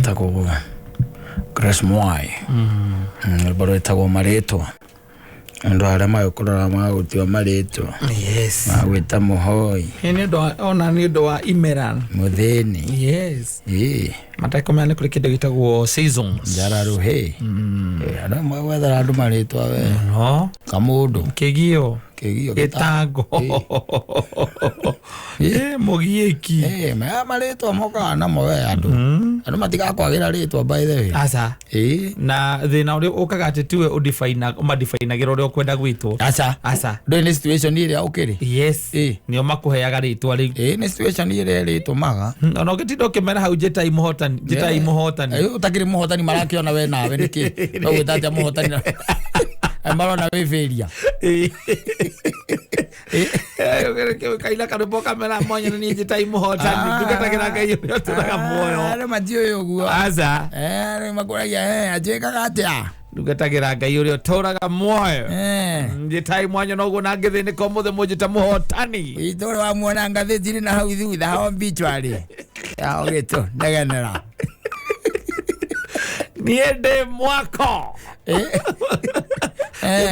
Tako Grace Mwai. Baro tako mareto. Ndo arama yokorora magutiwa mareto. Yes. Magwita Muhoi. Hene ndo ona ni ndo wa Imeran. Mutheni. Yes. Matako mane kuri kindu gitagwo seasons. Jararuhe. Ana mwetha andu mareto we. No. Kamundu. Kegio. Gitango. Mugieki. Mareto moka na mowe andu. Andu matiga kwagira ritwa by the way. Asa. Na thina uri ukaga atituwe udefine gira uri kwenda gwitwo. Asa. Ndo ni situation ire ukiri. Yes. Nio makuheaga ritwa ri. Ni situation ire ritwa maga. Ono gitindo kimera hau jetai muhotani. Utakiri muhotani marakiona we nawe niki. No witata muhotani. Ambalo na weveria. Kaila karubo kamera monya ni jetai muhotani. Tukatagira kayo tutaga moyo. Ari majio yoguo. Aza. Ari makuragia ajeka gatia. Ndugatagira ngai uri otoraga moyo. Jetai mwanya no gona ngithini ko muthe mujita muhotani. Itoro wa muona ngathitiri na hau thutha ha obituary. Ya ogeto ndaganera. Niende mwako.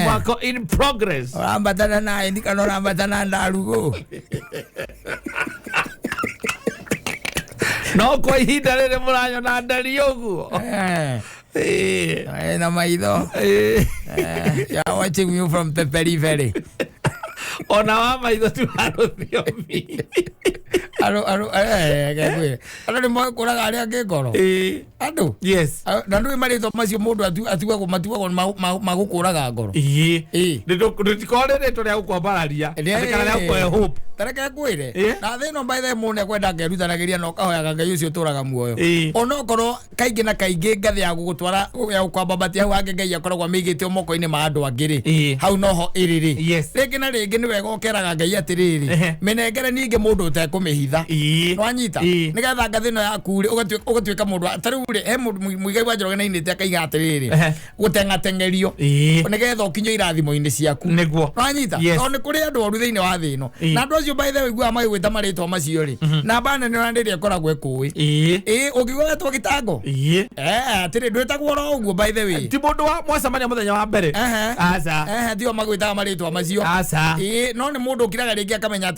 Mwako in progress. Ambatana na indikano ambatana ndarugo. No kwa ihinda riri muranyo na ndari uguo. Na maitho. Yeah, watching you from the periphery. Ona wa maitho tu aruthiomi. Aro ni mo kuraga ari angekoro. Andu. Yes. Na ndu marito macio mundu atuga ko matuga magukuraga ngoro. Nditikore reto ria gukwambararia. Ndikana ria gukwe hope. Tareke kwire. Na thino by the mune kwenda ngerutanagiria no kahoyaga ngai ucio turaga muoyo. Ono koro kaingi na kaingi ngathi ya gugutwara ya gukwambambatia hau ange ngai akoragwo migite moko-ini ma andu angiri. Hau noho iriri. Ringi na ringi ni wega ukeraga ngai atiriri. Menengere ninge mundu utakumihitha. Nwanyita. Nigetha ngathi no yaku ri ugatuika mundu atari ri he muigai wa Njoroge na inite akaiga atiriri. Gutengatengerio. Nigetha ukinyo irathimo-ini ciaku. Niguo. Nwanyita. No ni kuri andu oru thiini wa thi ino. Na andu acio by the way gwa mai gwita maritwa macio ri. Na bana ni randiria koragwo ekui. Ukigwa wetwo gitango. Atiri ndwetagwo ro uguo by the way. Ti mundu wa mwacamania muthenya wa mbere. Aca. Dio magwitaga maritwa macio. Aca. No ni mundu ukiraga ringi akamenya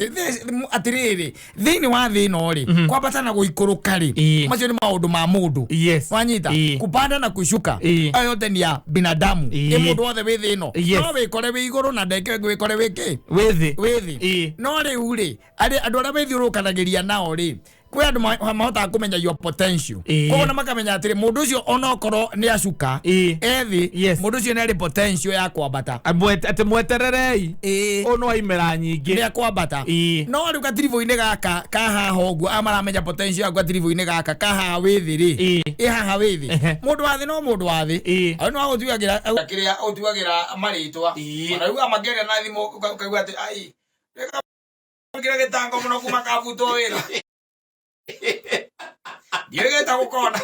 atiriri thiini wa thi ino ri kwambatana guikuruka ri macio ni maundu ma mundu. Wanyita kupanda na kushuka ayo yote ni ya binadamu. Mundu wothe wi thi ino no wikore wi iguru na ndeke gwikore wiki withi no ri uri andu aria methiurukanagiria nao ri kwe andu mahota kumenya your potential koguo na makamenya atiri mundu ucio onokoro ni acuka ethi mundu ucio ni ari potential ya kwambata ati mwetererei ono aimera nyingi ni akwambata no riu gatirivo-ini gaka kahaha uguo amaramenya potential ya gatirivo-ini gaka kahaha withi ri haha withi mundu wa thi no mundu wa thi no agutuagira kiria utuagira maritwa ona riu amageria na thimo kaigua ati ai kira gitango muno kuma kabuto wira Diegeta gukona.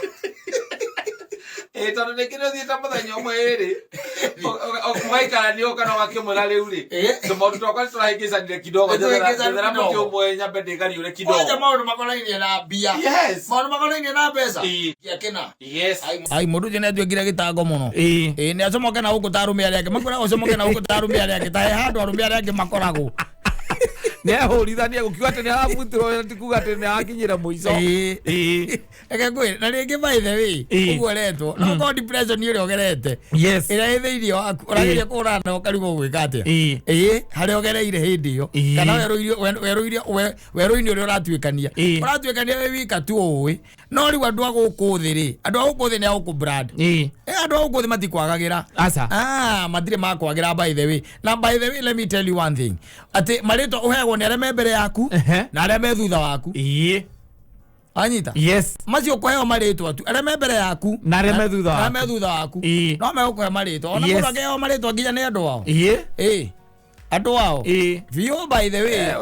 Tondu nikire thieta muthenya umwe ri. Okumaikara ni okana wakimura riu ri. Tumaundu twakwa turahingicanire kidogo. Ndera muti umwe nyambe ndigari ure kidogo. Wacha maundu makonainie na bia. Yes. Maundu makonainie na pesa. Yakena. Yes. Ai mundu jene twigire gitango muno. Ni acomoke na guku tarume ari ake. Makora acomoke na guku tarume ari ake. Tahe handu arume ari ake makorago. Ne ahorithania gukiwa ati ni arabutirwo tikuga ati ni akinyira muico eke kwi na ringi by the way uguo retwo no ko depression ire ogerete ira itheirio waku urageria kurana ukarigo gwika atia hari ogereire hindi iyo kana weruirio uri uratuikania we wika tu uwi no riu andu aguku thi ri andu aguku thi ni aguku brand andu aguku thi matikwagagira matire makwagira by the way na by the way let me tell you one thing ati marito uheagwo ni areme mbere yaku na areme thutha waku anyita macio kuheo maritwa tu areme mbere yaku na areme thutha waku no me kuhe maritwa ona mundu angeheo maritwa nginya ni andu wao Atu wao. Vio by the way.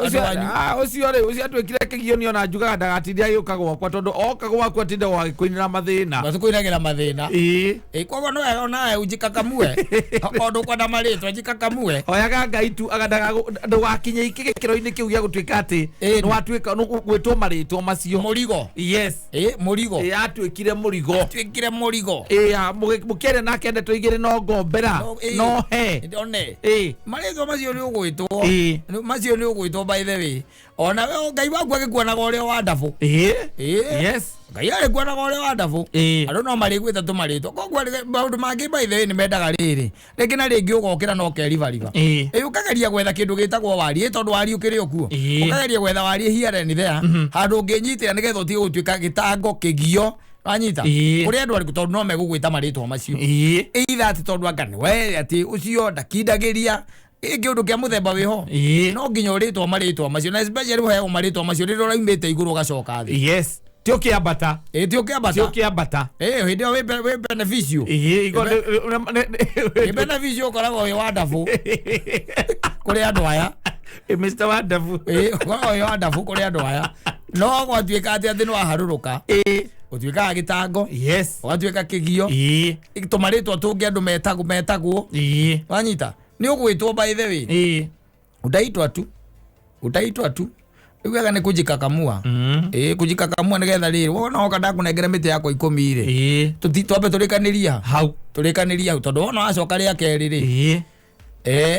Ucio atwikire kigio ni ona njugaga ndagatithia yukagwo kwa tondu okagwo kwa tinda wa kuinira mathina. Basi kuinagira mathina. Kwa no ona ujikakamue. Ondo kwa ndamarĩtwa njikakamue. Oyaga Ngai tu agadaga ndugakinye ikigikiro-ini kiu gia gutwika ati no atwika no gwitwo marĩtwa macio. Murigo. Yes. Murigo. Atwikire murigo. Atwikire murigo. Mukere nake ndeto igire no ngombera. No he. Ndone. Marĩtwa macio ni ugwitwo. Macio ni ugwitwo by the way. Ona we Ngai waku agikuonaga uria wa ndabu. Yes. Ngai arikuonaga uria wa ndabu. Andu no marĩgwĩta tumarĩtwa. Koguo maundu mangi by the way ni mendaga rĩrĩ. Rĩngĩ na rĩngĩ ũgokĩra no kerivariva. Ũkageria gwetha kĩndũ gĩtagwo wari tondu wari ũkĩrĩ okuo. Ũkageria gwetha wari here and there. Handũ ũngĩnyitĩra nĩgetha ũtige gũtuĩka gĩtango kĩgio. Anyita kuria andu ariku tondu no megugwita marĩtwa macio. Either ati tondu anga ni we ati ucio ndakindagiria kiundu kia muthemba wiho no nginya uritwa marĩtwa macio na especially he marĩtwa macio rĩrĩa ũraimĩte igũrũ gacoka thĩ. Yes. Tio kiambata. Tio kiambata. Tio kiambata. Hindi we beneficio. Beneficio koragwo we wonderful. Kuri andu aya. Mr. Wonderful. Koragwo we wonderful kuri andu aya. No gwatuĩka ati no aharũrũka. Utuĩkaga gĩtango. Yes. Watuĩka kĩgio. Tumarĩtwa tũngĩ andu metagwo. Wanyita. Ni ũgwĩtwo by the way. Utaitwa tu. Ugaga ni kujikakamua. Kujikakamua nigetha rĩrĩ wona oka ndakunengere mĩtĩ yakwa 10 rĩ. Twambe tũrĩkanĩria hau. Tũrĩkanĩria hau tondu wona wacoka rĩa kerĩ rĩ.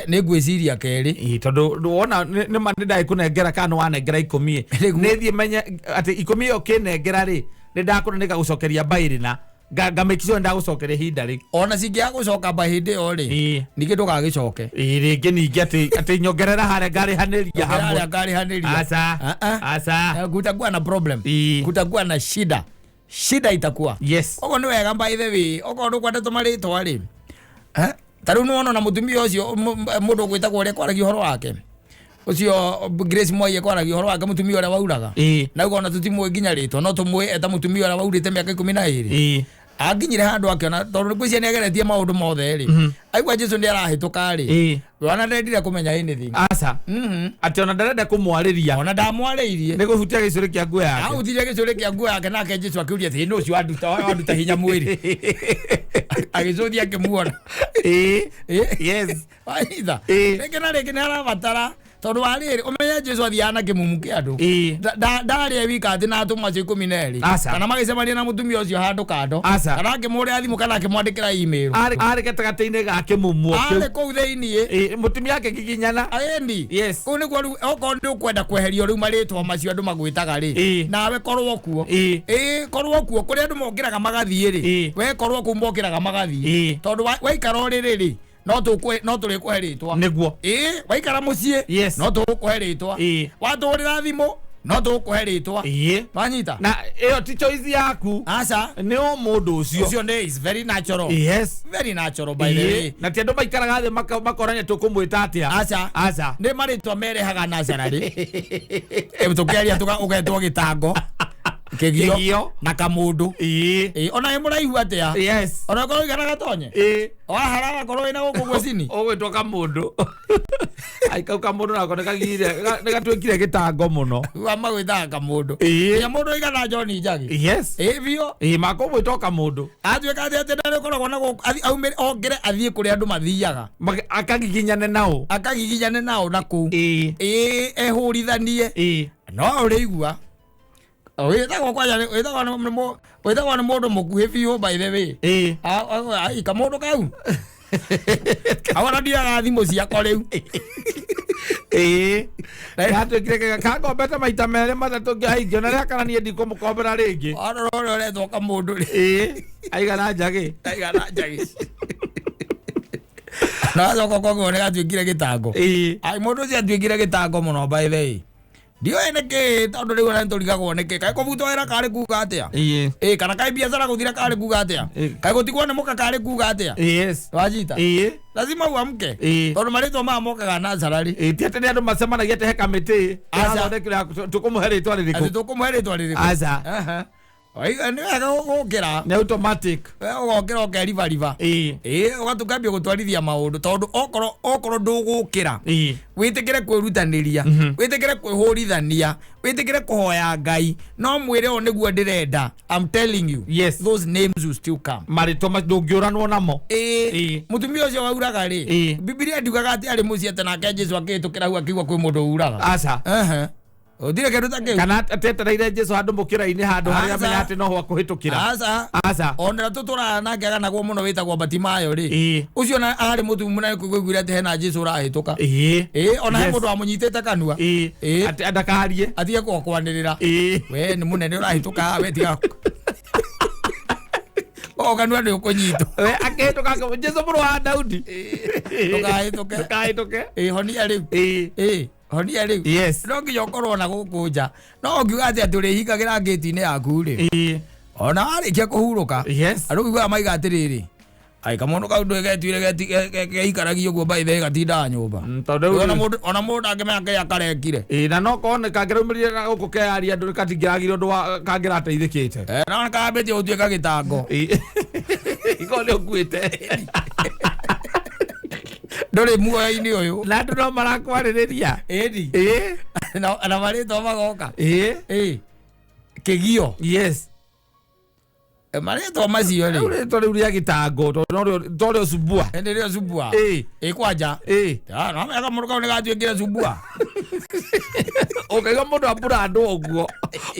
Nĩ ngwĩciria kerĩ. Tondu wona nĩ ma ndaikunengera kana wanengera 10. Nĩ thiĩ menya ati 10 ĩyo kĩnengera rĩ. Nĩ ndakunenga gucokeria bairina. Ngamekisho ndagucokeria hinda rĩ. Ona cingĩa gucoka ba hindi o rĩ. Ningĩ ndũgagĩcoke. Rĩngĩ ningĩ ati nyongerera harĩa ngarihanĩria hamwe. Asa. Kutakuwa na problem. Kutakuwa na shida. Shida itakuwa. Yes. Ogo nĩ wega by the way. Ogo ndũkwendete marĩtwa rĩ. Tarĩu nĩwona na mũtumia ũcio mũndũ gwĩtagwo ũrĩa kwaragia ũhoro wake. Ucio Grace Moi kwaragia ũhoro wake mũtumia ũrĩa wauraga. Na ugo na tutimwe nginya rĩtwa no tumwe eta mũtumia ũrĩa waurĩte mĩaka 12. Anginyire handu akiona tondu kwĩcia nĩageretie maundu mothe rĩ. Aigua Jesu nĩ arahĩtũka rĩ. Wana ndendire kumenya anything. Asa. Ati ona ndarenda kumwarĩria. Ona ndamwarĩirie. Nĩ gũhutia gĩcũrĩ kĩa nguo yake. Ahutirie gĩcũrĩ kĩa nguo yake nake Jesu akĩuria atĩ nĩ ũcio wanduta hinya mwĩrĩ. Agĩcũthia akĩmuona. Yes. Aitha. Rĩngĩ na rĩngĩ nĩ arabatara tondu warĩrĩ ũmenye Jesu athiaga na kĩmumu kĩa andũ. Ndarĩ wika atĩ na atũmwo acio 12. Kana magĩcemania na mũtumia ũcio handũ kando. Kana akĩmũrĩa thimũ kana akĩmwandĩkĩra email. Arĩ gatagatĩ-inĩ ga kĩmumu. Arĩ kũu thĩiniĩ. Mũtumia wake kiginyana. Aendi. Yes. Kũu nĩguo rĩu okorwo nĩ ũkwenda kweherio rĩu marĩtwa macio andũ magwĩtaga rĩ. Nawe korwo kuo. Korwo kuo kũrĩa andũ mokĩraga magathiĩ rĩ. We korwo kũu mokĩraga magathiĩ. Tondu waikara ũrĩrĩ rĩ. No tũrĩkũhe rĩtwa nĩguo waikara mũciĩ no tũgũkũhe rĩtwa watũrĩra thimũ no tũgũkũhe rĩtwa wanyita na ĩyo ti choice yaku aca nĩ mũndũ ũcio is very natural. Yes, very natural by the way. Na ti andũ maikaraga thĩ makorania tũkũmwĩta atĩa aca nĩ marĩtwa merehaga naturally tũkĩaria ũgetwo gĩtango kĩgio na kamundu ona mũraihu atĩa. Yes, ona korwo igana gatonye waharaga korwo ina gũkũ gwecini ũgwĩtwo kamundu aikau kamundu nako nĩgatuĩkire gĩtango mũno magwĩtaga kamundu ya mũndũ igana John Njagi. Yes, bio makũgwĩtwo kamundu atuĩka atĩ ndarĩkoragwo na aumĩre ongere athiĩ kũrĩa andũ mathiaga akagiginyane nao na kũu ehũrithanie no ũrĩigua wĩtagwo nĩ mũndũ mũkuhĩ biũ by the way. Kamũndũ kau awona ndiaga thimũ ciakwa rĩu atuĩkire kangombete maita merĩ matatũ ngĩhaingio na rĩa kana niĩ ndikũmũkombera rĩngĩ ũrĩa ũretwo kamũndũ rĩ aigana njagĩ na acoka koguo nĩgatuĩkire gĩtango. Mũndũ ũcio atuĩkire gĩtango mũno by the way. Ndiũĩ nĩkĩ tondũ rĩu ona nĩtũrigagwo nĩkĩ kaĩ kũbutwo wĩra karĩ kuga atĩa kana kaĩ biacara gũthira karĩ kuga atĩa kaĩ gũtigwo nĩ mũka karĩ kuga atĩa wajita lazima uamke tondũ marĩtwa maya mokaga nazara rĩ ti atĩ nĩ andũ macemanagia tehe kamĩtĩ tũkũmũhe rĩtwa rĩrĩkũ aca Oiga ni wega gukira. Ni automatic. Ugokira ukeriva. Ugatukambia gutwarithia maundu tondu okoro ndugukira. Witikire kwirutaniria, witikire kwihurithania, witikire kuhoya Ngai. No mwire o niguo ndirenda. I'm telling you. Yes. Those names will still come. Maritoma ndungiuranwo namo. Mutumia ucio wauraga ri. Biblia ndiugaga ati ari mucie tena ke Jesu akitukira hu akigwa kwi mundu uraga. Aca. Odire keru take. Kana atetereire Jesu handu mukira-ini handu haria menya ati no ho akuhitukira. Aca. Ona tutura nake aganagwo muno witagwo Batimayo ri. Ucio na ari mutumu na kuigwire ati hena Jesu rahituka. Ona he mundu amunyitete kanua. Ati andakaharie. Atie kwakwanirira. We ni munene urahituka we tiga. Kanua ni ukunyito. We akihituka Jesu muru wa Daudi. Tukahituke. Honia riu. Honia riu. Yes. No nginya ukorwo na gukunja. No ngiuga ati aturihingagira ngĩti-inĩ yaku ri. Ona warĩkia kũhurũka. Yes. Andũ kiugaga maiga atĩrĩrĩ. Ai kamono kau ndwegetuire geikaragia guo baithe gatinda nyumba. Ona mundu angimenya ya karekire. Na no kone kangirumiririe na guku kearia ndu katingiragire ndu kangirateithikite. Na kambetie utuika gitango. Iko le okuite. Ndore muoya-ini uyu. Na ndu no marakwariria. Edi. Na marĩtwa magoka. Kĩgio. Yes. Marĩtwa macio rĩ. Rĩtwa rĩu rĩa gĩtango torĩo Subua. Nĩrĩo Subua. Kwanja. No mega mũndũ kau nĩgatuĩkire Subua. Ũkaiga mũndũ ambura andũ ũguo.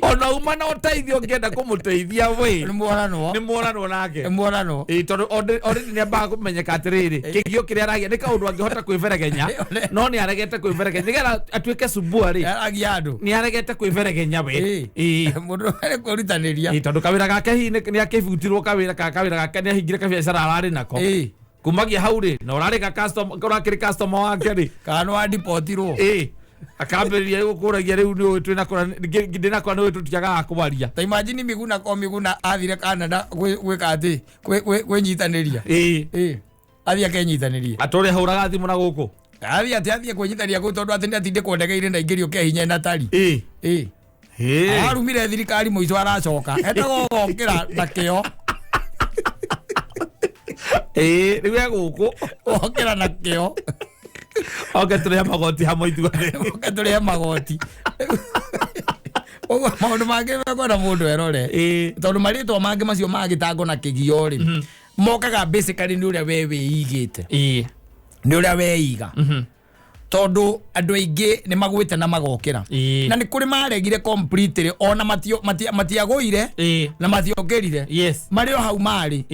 Ona uma na ũteithio ũngĩenda kũmũteithia we. Nĩ muonanwo nake. Tondũ already nĩambaga kũmenyeka atĩrĩrĩ. Kĩgio kĩrĩa aragia nĩ kaũndũ angĩhota kwĩberegenya. No nĩ aregete kwĩberegenya. Nĩgetha atuĩke Subua rĩ. Aragia andũ. Nĩ aregete kwĩberegenya we. Mũndũ arĩ kwĩrutanĩria. Tondũ kawĩra gake hihi nĩ akĩbutirwo kawĩra gake nĩ ahingire kabiacara ararĩ nako. Kumagia hau rĩ na ũrakĩrĩ customer wake rĩ. Kana wandipotirwo. Akambĩrĩria gũkũragia rĩu nĩ ũĩ ndĩnakora nĩ ũĩ tũtiagaga kũmaria. Ta imagine Miguna athire Canada gwĩka atĩ kwĩnyitanĩria. Athiĩ akenyitanĩria. Atũrĩa hũraga thimũ na gũkũ. Athiĩ kwĩnyitanĩria kũu tondũ atĩ nĩatindĩkwo ndege-inĩ na ingĩrio kĩhinya Natari. Arumire thirikari mũico aracoka. Etagwo gokĩra na kĩo. Rĩu egũkũ. Gokĩra na kĩo. Oke tũrĩhe magoti hamwe ithuothe. Oke tũrĩhe magoti. Ũguo maũndũ mangĩ mekwenda mũndũ erore. Tondũ marĩtwa mangĩ macio ma gĩtango na kĩgio rĩ. Mokaga basically nĩ ũrĩa we wĩigĩte. Nĩ ũrĩa weiga. Tondu andu aingi ni magwite na magokira na ni kuri maregire completely ona matiagũire na mationgerire mari o hau mari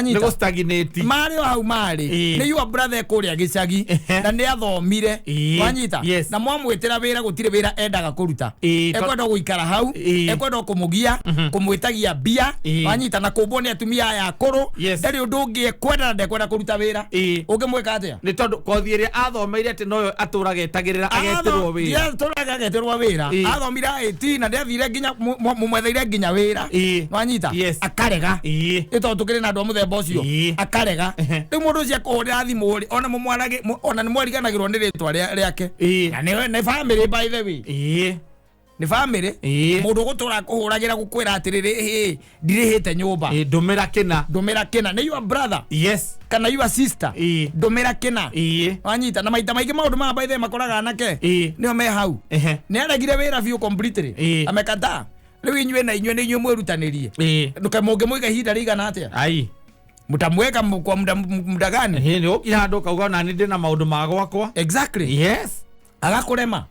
Niko stagnate. Mari o hau mari ni your brother kuria gicagi na ni athomire wanyita na mwamwitira wira gutire wira endaga kuruta ekwenda guikara hau ekwenda kumugia kumwitagia bia wanyita na kumbwo ni atumia ya kuru ndari undu ungi ekwenda na ndekwenda kuruta wira ungimwika atia ni tondu kothi iria athomeire ati no aturage etagirira agetirwo wira aturaga agetirwo wira athomire IT na ndathire nginya mumwetheire nginya wira wanyita akarega ito tukiri na andu muthemba ucio akarega riu mundu ucio akuhurira thimu ri ona mumwarage ona ni mwariganagirwo ni ritwa riake na ni family by the way ni family mundu gutura kuhuragira gukwira atiriri ndirihite nyumba ndumira kina ni your brother kana your sister ndumira kina wanyita na maita maingi maundu ma by the way makoraga anake nio me hau ni aregire wira biu completely amekata riu inywe na inywe ni inywe mwerutanirie ndukamunge muiga ihinda rigana atia mutamweka kwa muda gani ni ukira ndo kauga na ndi na maundu ma gwakwa exactly agakurema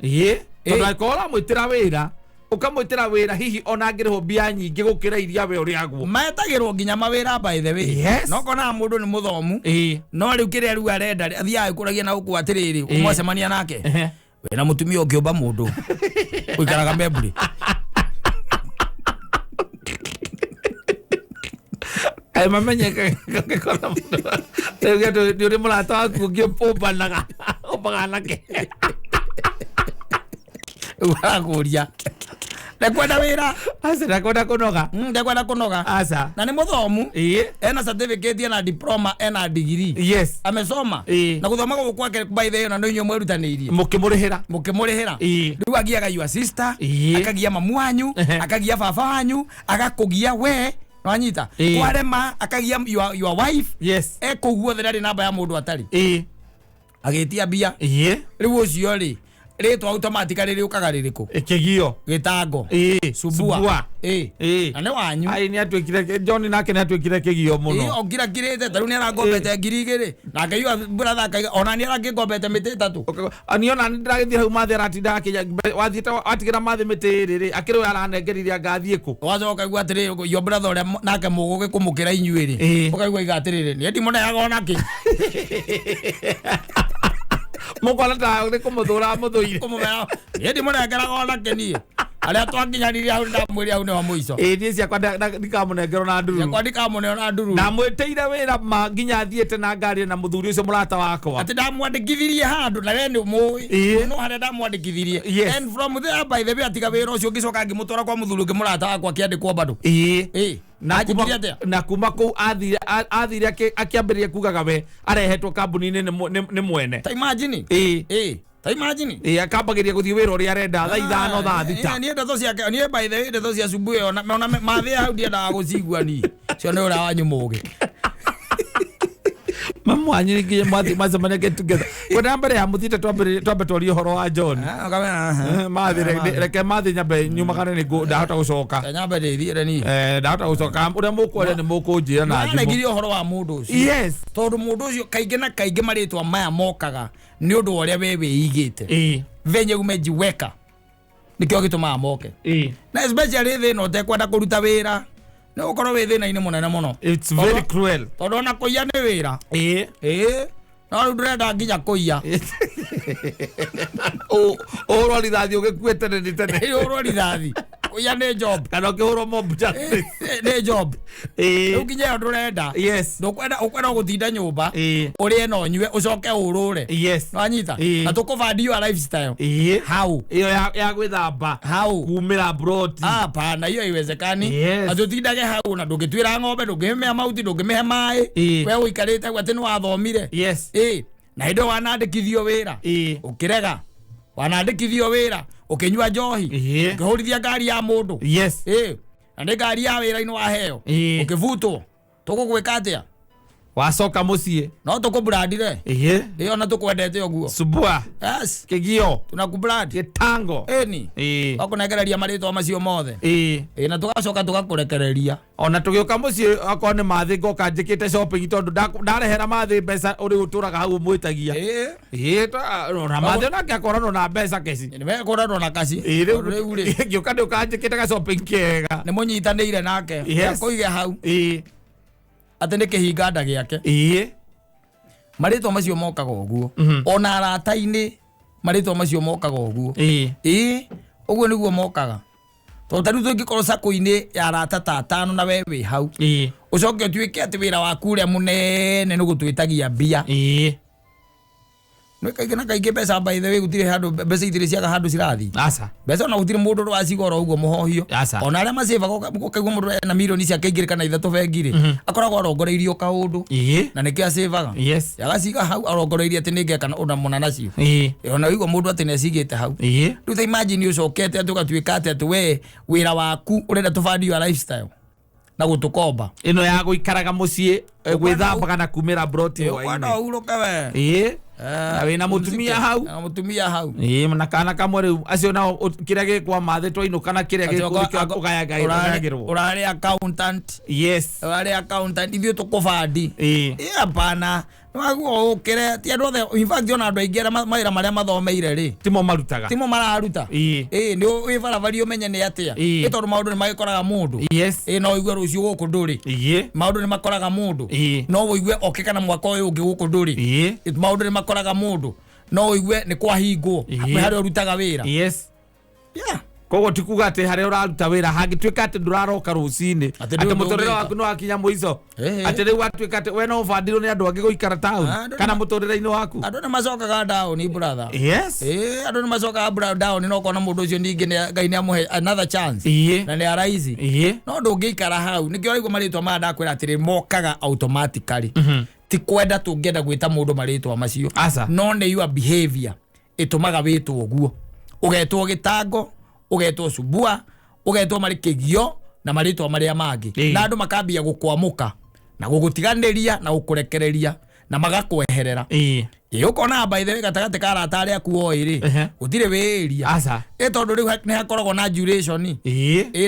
tondu akora mwitira wira ukamwitira wira hihi ona ngiriho mbia nyingi gukira iria we uri aguo metagirwo nginya mawira by the way no kona mundu ni muthomu no riu kiria riu arenda athiaga kuragia na guku atiriri umwacemania nake wena mutumia ungiumba mundu uikaraga memburi ai mamenyeka ngakora mundu riu ndi uri murata waku ngiumbanaga umbaga nake uraguria Ndekwenda wira. Asa ndekwenda kunoga. Ndekwenda kunoga. Asa. Na ni muthomu. Ena certificate na diploma ena degree. Yes. Amesoma. Na guthoma go kwake by the na ndio mwerutanirie. Mukimurihira. Riu agiaga your sister, akagia mamu wanyu, akagia baba wanyu, agakugia we. Wanyita. Kwarema akagia your wife. Yes. Ekuguo thari namba ya mundu atari. Agetia bia. Riu ucio ri rĩtwa automatically rĩukaga rĩrĩkũ kĩgio gĩtango subua na nĩ wanyu ai nĩ atwĩkire John nake nĩ atwĩkire kĩgio mũno ogira girĩte tarũ nĩ arangombete ngiri igĩrĩ na akaiwa brother akaiga ona nĩ arangombete mĩtĩ ĩtatũ ani ona nĩ ndĩragĩthiĩ hau mathe aratinda wathiĩte watigĩra mathe mĩtĩ ĩrĩ akĩrĩ aranengeririe ngathiĩ kũ wacoka igua atĩrĩ yo brother ũrĩa nake mũgũgĩ kũmũkĩra inyuĩrĩ ũkaigua iga atĩrĩrĩ nĩ ndimoneaga ona kĩ Mukona ta uri kumuthura muthuire kumumera ndi munengera gona kenie aria twakinyanirie hau ndamwiri hau ni wa muico ndie ciakwa ndikamunengero na nduru ciakwa ndikamuneo na nduru na mwiteire wira ma nginya thiete na ngari na muthuri ucio murata wakwa ati ndamwandikithirie handu na we ni mui no hare ndamwandikithirie and from there by the way atiga wira ucio ngicoka ngimutwara kwa muthuri ngi murata wakwa kiandikwo bado na kuma ku athire akiambĩrĩria kugaga we arehetwo kambuni-inĩ nĩ mwene ta imagine ta imagine akambagĩria gũthiĩ wĩra ũrĩa arenda thaa ithano thaa thita niĩ ndeto ciake niĩ by the way ndeto cia asubuhi ona mathĩa hau ndiendaga gũcigua ni cio nĩ ũrĩa wanyu mũgĩ mamu anyu nginya macemania get together kwenda mbere ya muthite twambe twarie ũhoro wa John mathi reke mathi nyambe nyumagane nĩ ndahota gũcoka nyambe ndĩthiĩre ni ndahota gũcoka ũrĩa mũkũaria nĩ mũkũnjĩra na thimũ nĩgirie ũhoro wa mũndũ ũcio yes tondũ mũndũ ũcio kaingĩ na kaingĩ marĩtwa maya mokaga nĩ ũndũ wa ũrĩa we wĩigĩte venye umejiweka nĩkĩo gĩtũmaga moke na especially thĩna ũtekwenda kũruta wĩra no ukorwo we thina-inĩ mũnene mũno it's very cruel tondũ ona kũiya nĩ wĩra no rĩu ndĩrenda nginya kũiya ũhũrwo rithathi ũgĩkuĩte tene ũhũrwo rithathi kũiya nĩ job kana ũkĩhũrwo mob justice nĩ job rĩu nginya ĩyo ndũrenda ũkwenda gũtinda nyũmba ũrĩe na ũnyue ũcoke ũrũre nĩwanyita na tũkũbandi your lifestyle hau ĩyo ya gwĩthamba hau kumĩra broti pana iyo iwezekani na tũtindage hau na ndũngĩtuĩra ng'ombe ndũngĩmĩhe mahuti ndũngĩmĩhe maĩ we ũikarĩte atĩ nĩ wathomire na hĩndĩ wanandĩkithio wĩra ũkĩrega wanandĩkithio wĩra ũkĩnyua njohi ũkĩhũrithia ngari ya mũndũ na nĩ ngari ya wĩra-inĩ waheo ũkĩbutwo tũgũgwĩka atĩa wacoka mũciĩ no tũkũbrandire ona tũkwendete ũguo subua kĩgio tunakubrand gĩtango wakũnegereria marĩtwa macio mothe na tũgacoka tũgakũrekereria ona tũgĩũka mũciĩ akorwo nĩ mathĩ ngoka njĩkĩte shopping tondũ ndarehera mathĩ mbeca ũrĩ ũtũraga hau ũmwĩtagia na mathĩ onake akoranwo na mbeca keci nĩmekoranwo na kaci rĩu ngĩũka ndĩũka njĩkĩte ga shopping kega nĩ mũnyitanĩire nake akũige hau atĩ nĩ kĩhinganda gĩake marĩtwa macio mokaga ũguo ona arata-inĩ marĩtwa macio mokaga ũguo ũguo nĩguo mokaga tondũ tarĩu tũngĩkorwo sako-inĩ ya arata ta atano na we wĩ hau ũcoke ũtuĩke atĩ wĩra waku ũrĩa mũnene nĩ gũtwĩtagia mbia kaingĩ na kaingĩ mbeca by the way gũtirĩ handũ mbeca itirĩ ciaga handũ cirathi mbeca ona gũtirĩ mũndũ waciga ũguo mũhohio ona arĩa macĩbaga ũkaigua mũndũ ena mirioni ciake igĩrĩ kana ithatũ bengi-rĩ akoragwo arongoreirio kaũndũ na nĩkĩo acĩbaga agaciga hau arongoreirie atĩ nĩngeka ũndũ mũna nacio ona ũigua mũndũ atĩ nĩacigĩte hau rĩu ta imagine ũcokete atĩ ũgatuĩka atĩ we wĩra waku ũrenda tũbandi your lifestyle na gũtũkomba ĩno ya gũikaraga mũciĩ gwĩthambaga na kumĩra broti hwainĩ ũhurũke we na wĩna mũtumia hau na kana kamwe rĩu acio nao kĩrĩa gĩkwa mathĩ twainũka na kĩrĩa gĩkũgayagĩrwo ũrarĩ accountant ũrarĩ accountant ithuĩ tũkũbandi hapana waguo ũkĩre ti andũ othe in fact ona andũ aingĩ arĩa mawĩra marĩa mathomeire-rĩ timo mararuta nĩ wĩ barabari ũmenye nĩ atĩa tondũ maũndũ nĩ magĩkoraga mũndũ no ũigue rũciũ gũkũ ndũrĩ maũndũ nĩ makoraga mũndũ no ũigue oke kana mwaka ũyũ ũngĩ gũkũ ndũrĩ maũndũ nĩ makoraga mũndũ no ũigue nĩ kwahingwo harĩa ũrutaga wĩra kogo tikuga ate hare uraruta wira hangituika ate nduraroka rucini ate mutorere waku no akinya muico ate riu atuika ate we no ubandirwo ni andu angi guikara town kana mutorere-ini waku andu ni macokaga down brother yes andu ni macokaga down no kona mundu ucio ningi Ngai ni amuhe another chance na ni araizi no ndungiikara hau nikio raigua maritwa ma ndakwira atiri mokaga automatically ti kwenda tungenda gwita mundu maritwa macio no ne your behavior itumaga witwo guo ugetwo gitango ugetwo subua ugetwo marikigio na maritwa maria mangi na andu makambia gukwamuka na gugutiganiria na gukurekereria na magakweherera ukona by the way gatagate kara atari akuo iri utire wiria tondu riu ni hakoragwo na duration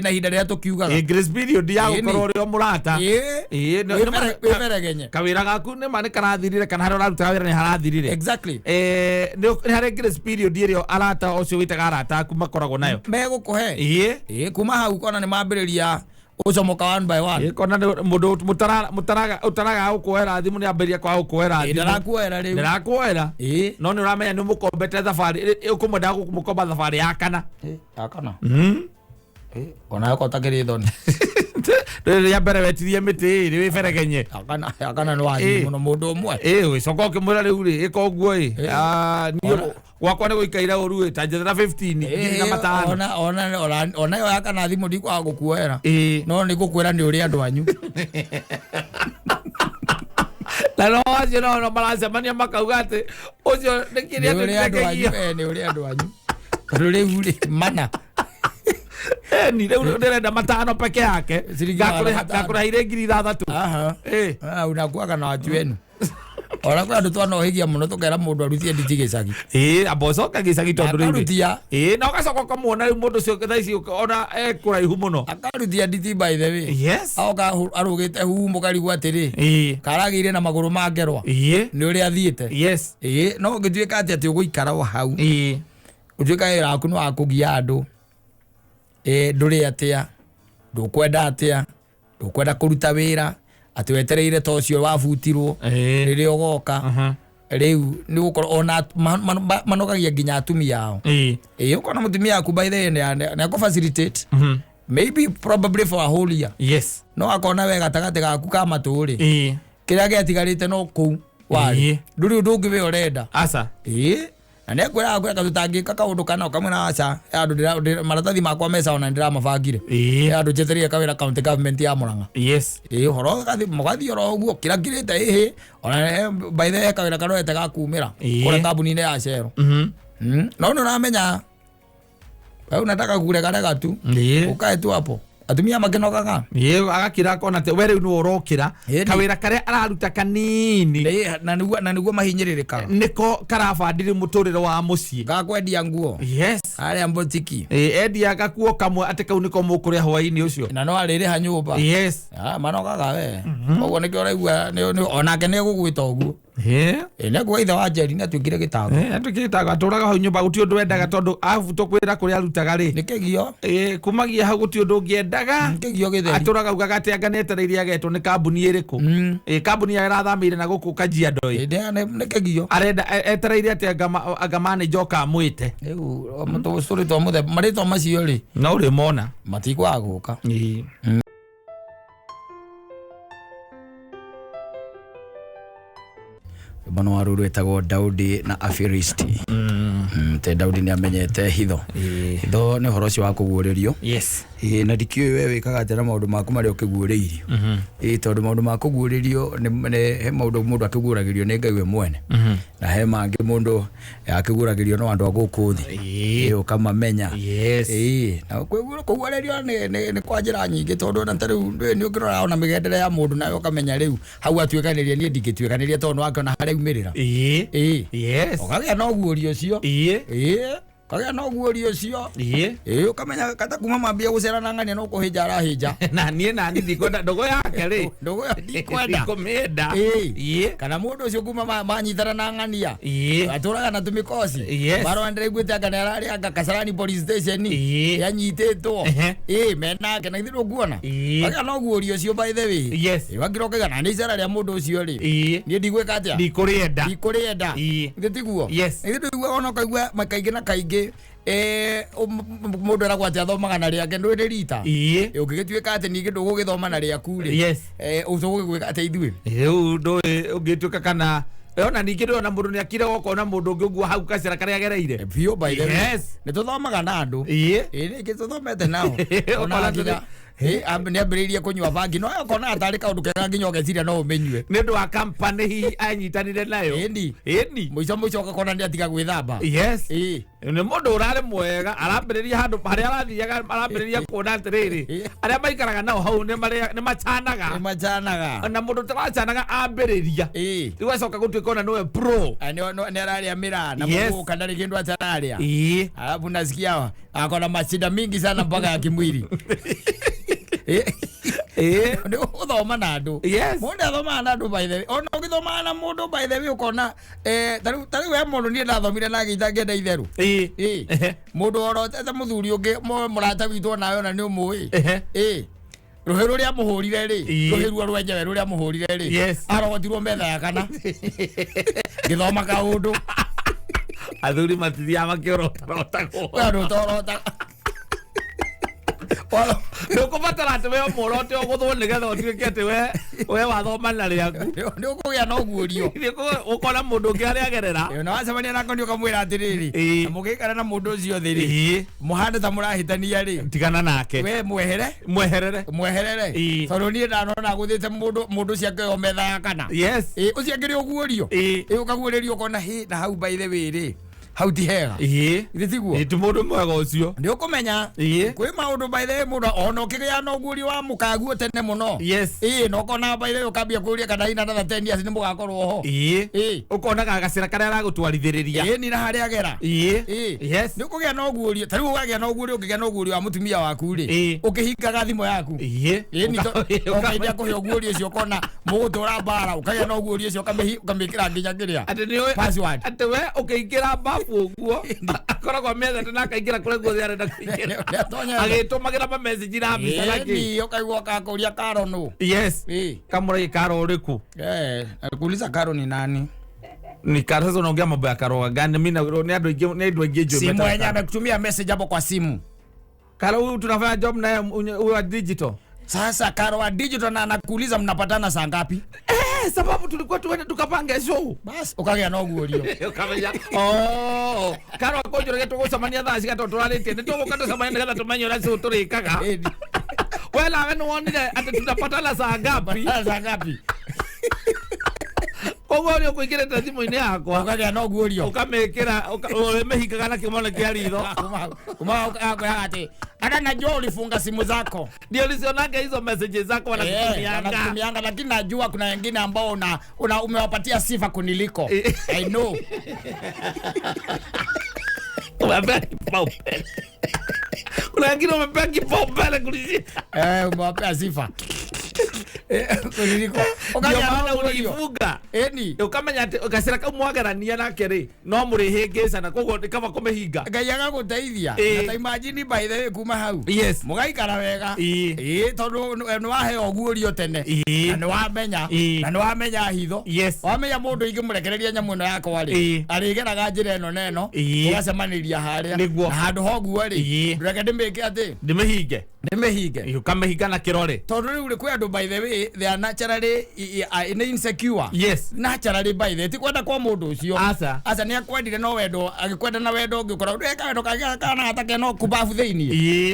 na hinda ria tukiugaga grace period ya gukorwo ri omurata wemeregenye kawira gaku ni mani karathirire kana hari uraruta wira ni harathirire exactly ni hari grace period irio arata ocio witaga arata aku makoragwo nayo megukuhe kuma hau kona ni mambiriria ucomoka one by one kona mundu utaraga ukwera thimu ni amberia kwa ukwera thimu ndirakwera no ni uramenya ni mukombete thabari ukumwenda kumukomba thabari ya kana ona yako takiri thoni ya mbere wetirie miti ri wiberegenye akana no athi muno mundu umwe we soko kimwira riu ri ikoguo ni wakwa ni guikaira uru ta njethera 15 na matano ona yo akana thimu ndikwa gukuera no ni gukwera ni uri andu anyu la no acio no maracemania makauga ati ucio ni kiria ni uri andu anyu riu ri mana ni leo ndirenda matano peke yake gakuraire 6,000 unakuaga na watu wenu ora kwa andu twana ohigia muno tukera mundu arutie nditi gicagi abocoka gicagi tondu riu na ugacoka kumuona riu mundu cio thaici ona kuraihu muno akarutia nditi by the way yes aoka arugite humu karigwa atiri karagire na maguru ma ngerwa ni uri athiite yes no ngituika ati uguikara o hau utuika ira aku no akugia andu nduri atia ndukwenda atia ndukwenda kuruta wira ati wetereire tocio wabutirwo riri ogoka riu ni gukora ona manogagia nginya atumia ao ukona mutumia aku by the end na ku facilitate maybe probably for a whole year yes no akona wega tagate gaku ka maturi kiria getigarite no ku wari nduri ndungi we urenda na nekwera kweka tutangika kaundu kana ukamwena acha andu maratathi makwa mesa ona ndira mabangire andu jeteria kawira county government ya Murang'a horo gathi mugathi oro uguo kira kirite ona by the way kawira karoete gakumira kore kambuni ne ya Shell no ramenya wewe unataka kuregana tu ukae tu hapo atumia makenogaga agakira kona te were no urokira kawira kare araruta kanini na niguo mahinyiririka niko karabandire muturire wa mucii gakwendia nguo yes aria mbotiki endia gakuo kamwe ate kau niko mukuria hwaini ucio na no arire ha nyumba yes manogaga we ogo nikio raigua onake ne gugwita uguo ene kwa itha wa Njeri na twikire gitago atukitago aturaga hau nyumba guti undu wendaga tondu avuto kwira kuria arutaga ri nikigio kumagia hau guti undu ngiendaga nikigio githeri aturaga ugaga ati anganetereire agetwo ni kambuni iriku kambuni ya irathamire na guku Kajiado nikigio arenda etereire ati agamane joka mwite riu mutu story to muthe marito macio ri no uri mona matikwa guka Bano waruru etagwo Daudi na Afiristi te Daudi ni amenyete hitho hitho ni horo cio wa kuguririo yes na dikio we wikaga atira maundu maku mari okiguririo tondu maundu maku guririo ni he maundu mundu akiguragirio ni Ngai we mwene na he mangi mundu akiguragirio no andu aguku thi ukamamenya yes na kuguririo ni kwa njira nyingi tondu na tari ni ukirora ona migendere ya mundu na ukamenya riu hau atwikaniria ni ndingitwikaniria tondu wakona hari umirira yes okagia no guorio cio kagia no guorio cio ukamenya kata kuma mambia gucera na ngania no kuhinja arahinja na ni ndikwenda ndogo yake ri ndogo ndikwenda ndikomenda kana mundu ucio kuma manyitara na ngania aturaga na tumikosi baro andre gwita kana arari anga Kasarani police station yanyitetwo mena kana ithiru kuona kagia no guorio cio by the way wakiroka kana ni cera ria mundu ucio ri ni ndigweka atia ndikurienda ngitiguo ithiru ona kaigua makaige na kaige ringi mundu ara gwati athomaga na riake ndwiri rita ungigituika ati ningi ndugugithoma na riaku ri ucugugwika ati ithuĩ riu ungituika kana ona ningi ndona mundu ni akire gokona mundu ungi uguo hau kacira karia gereire bio by the way ni tuthomaga na andu ni tuthomete nao ona nginya ni ambiriirie kunywa bangi no yokona atari kaundu kega nginya ugeciria no umenywe ni ndu wa company hi anyitanire nayo eni muico ukakona ni atiga gwithamba ni mundu urare mwega arambiriria handu haria arathiaga arambiriria kuona atiriri aria maikaraga nao hau ni macanaga na mundu taracanaga ambiriria riu acoka gutuika ona niwe pro ni araria mira na mundu kana kindu atararia alafu nasikia akona macida mingi sana mpaka ya kimwili ni uthoma na andu mundu athoma na andu by the way ona ugithoma na mundu by the way ukona tari we mundu ni ndathomire na gita ngenda itheru mundu orotete muthuri ungi murata witwo nawe ona ni umui ruhi ruria muhurire ri ruhi ruo rwenjewe ruria muhurire ri arogotirwo metha ya kana ngithoma kaundu athuri matithia makiorota ndukubatara ati we muorote uguthwo nigetha utuike ati we wathoma na riaku ndukugia no guorio ukona mundu ungi aria agerera na wacemania nako ni ukamwira atiriri mugikara na mundu ucio thiri muhande ta murahitania ri tigana nake we mweherere tondu ni ndanona guthite mundu ciake o metha ya kana ucio ngiri uguorio ukaguorerio ukona na hau by the way ri hau ti hega itiguo ti mundu mwega ucio ndi ukumenya kwi maundu by the mundu ona ukigia no gurio wa mukaguo tene muno no kona by the ukambia kuria kana ina na 10 years ni mugakorwo ho ukona gagacira karia aragutwarithiriria ni na haria agera ni ukugia no gurio tari ugagia no gurio ukigia no gurio wa mutumia waku ri ukihingaga thimo yaku ni to ukaidia kuhio gurio cio kona mugutura bara ukagia no gurio cio ukamikira nginya kiria password ati we ukiingira uguo akoragwo metha tena akaingira kure guothe arenda kuingira agitumagira ma message na mbica naki ukaigua akakuria Karo no kamura Karo uriku alikuuliza Karo ni nani ni Karo sasa unaongea mambo ya Karo gani mimi ni andu ingi jo simu yenyewe amekutumia message hapo kwa simu Karo huyu tunafanya job na huyu wa digital sasa Karo wa digital na anakuuliza mnapatana saa ngapi sababu tulikuwa tuende tukapanga show bas ukagia no guorio ukamenya Karo akonjorege tugucamania thaa cigato turarite ni tugukata samania nigetha tumenye ura cio turikaga wela we no wonire ati tunapatana saa ngapi koguo uri ukuingirite thimu-ini yakwa ukagia no guorio ukamikira umehingaga na kimono kia ritho ati hata najua ulifunga simu zako ndio ulisionaga hizo messages zako wanakutumianga lakini najua kuna wengine ambao umewapatia sifa kuniliko I know kuna wengine umepea kipaumbele kulishi umewapea sifa kuniliko ukaja ulifunga ukamenya ati ukasira kamwagarania nake ri no muri hingisa na koguo kama kumehinga ngayaga guteithia na imagine by the way kuma hau mugaikara wega tondu ni wahe oguorio tene na ni wamenya hitho wamenya mundu ingimurekereria nyamu no yakwa ri arigeraga njira eno neno ugacemaniria haria na handu hoguo ri ndureke ndimike ati ndimihinge ukamehinga na kirore tondu riu ri kwi andu by the way they are naturally insecure naturally by the way ti kwenda kwa mundu ucio asa ni akwendire no wendo agikwenda na wendo ngikora ndeka wendo kagia kana atake no kubafu theini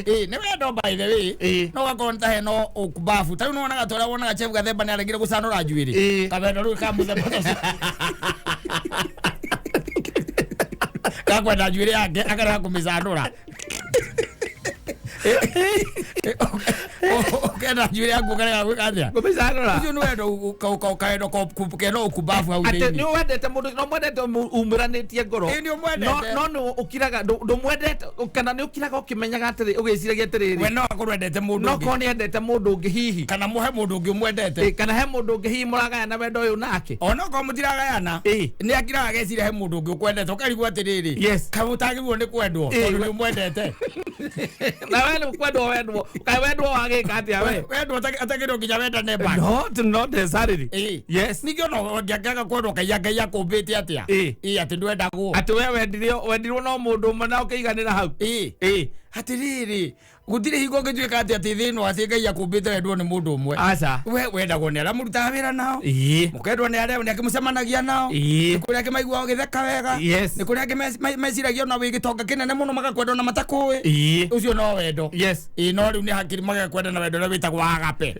ni wendo by the way no gakonta he no kubafu tari no wonaga tora wonaga chef gathemba ni arengire gucanura njuiri kabendo ru kamuthemba kakwenda njuiri yake akara kumicanura ukenda njuiri yangu kare gwikathia kumicanura ucio ni wendo ukaendo kukeno kubafu au thini ati ni wendete mundu no mwendete umuranitie ngoro no ukiraga ndumwendete kana ni ukiraga ukimenyaga atiri ugiciragia atiri we no akurwendete mundu no ko ni endete mundu ungi hihi kana muhe mundu ungi mwendete kana he mundu ungi hihi muragaya na wendo uyu nake ona ko mutiragayana ni akiraga gecira he mundu ungi ukwendete ukarigwa atiriri kabutagirwo ni kwendwo tondu ni mwendete Na wewe kwendo kai wendo wage kati awe wendo atakiro kinyawenda neba not necessarily yes nikio no ngagaga kwendo kayanga kumbite atia ati ndwenda go ati wewe wendirio no mundu mana ukeiganira hau hatiriri gutire higo ngitwika ati thino ati ngai akumbite wendwo ni mundu umwe aca we wendagwo ni ara muruta wira nao mukendwo ni ara ni akimucemanagia nao kuri akimaigua githeka wega ni kuri akimeciragia na wigitonga kinene muno magakwendwo na matakui ucio no wendo no riu ni hakiri magakwenda na wendo na witagwo agape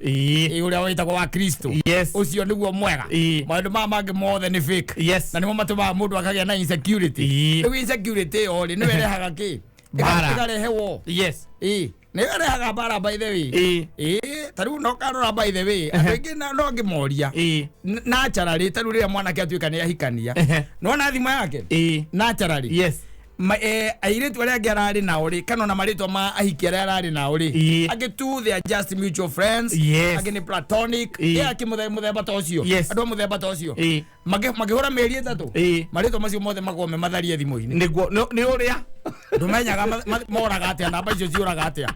uria witagwo wa Kristo ucio niguo mwega maundu mangi mothe ni fake na nimo matuma mundu akagia na insecurity riu insecurity ori ni werehaga ki ikarehewo ni werehaga bara by the way tariu no karora by the way andu no ngimoria naturally tariu ria mwana ke atuika ni ahikania no na thima yake naturally airetu aria ngarari na uri kana na marito ma ahiki aria arari na uri agitu they are just mutual friends agini platonic akimuthemba tocio andu muthemba tocio magihora meri etatu marito macio mothe magome matharie thimu-ini niguo ni uria ndumenyaga moraga atia namba icio ciuraga atia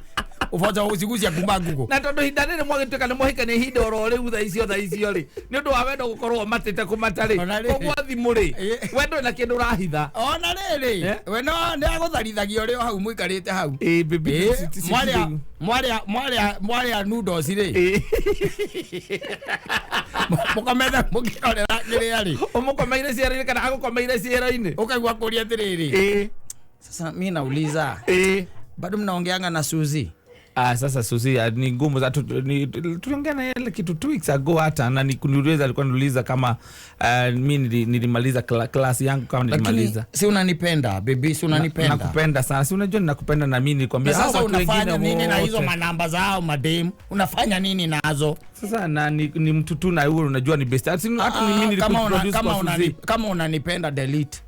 ufoja ucigucia kuma ngugo na tondu hinda nene mwagituka ni muhika ni hinda oro ri utha icio ri ni undu wa wendo gukorwo matite kumatari ogwo thimu ri wendo na kindu rahitha ona riri we no ni agutharithagia ri hau muikarite hau bibi mwaria noodles ri mukometha mukirorera kiri ari umukomeire ciera kana agukomeire ciera-ini ukaigua kuria tiriri sasa mimi nauliza bado mnaongeanga na Suzy? Sasa Suzy ni ngumu za tuliongea na yeye kitu 2 weeks ago hata na nikuniuliza alikuwa anauliza kama mimi nilimaliza class yangu kama nilimaliza. Si unanipenda baby, si unanipenda? Nakupenda sana. Si unajua ninakupenda na mimi nilikwambia sasa unafanya nini na hizo manamba zao madem? Unafanya nini nazo? Sasa na ni mtu tu na wewe unajua ni best. Hata mimi nilikuproduce kwa Suzy. Kama unanipenda delete.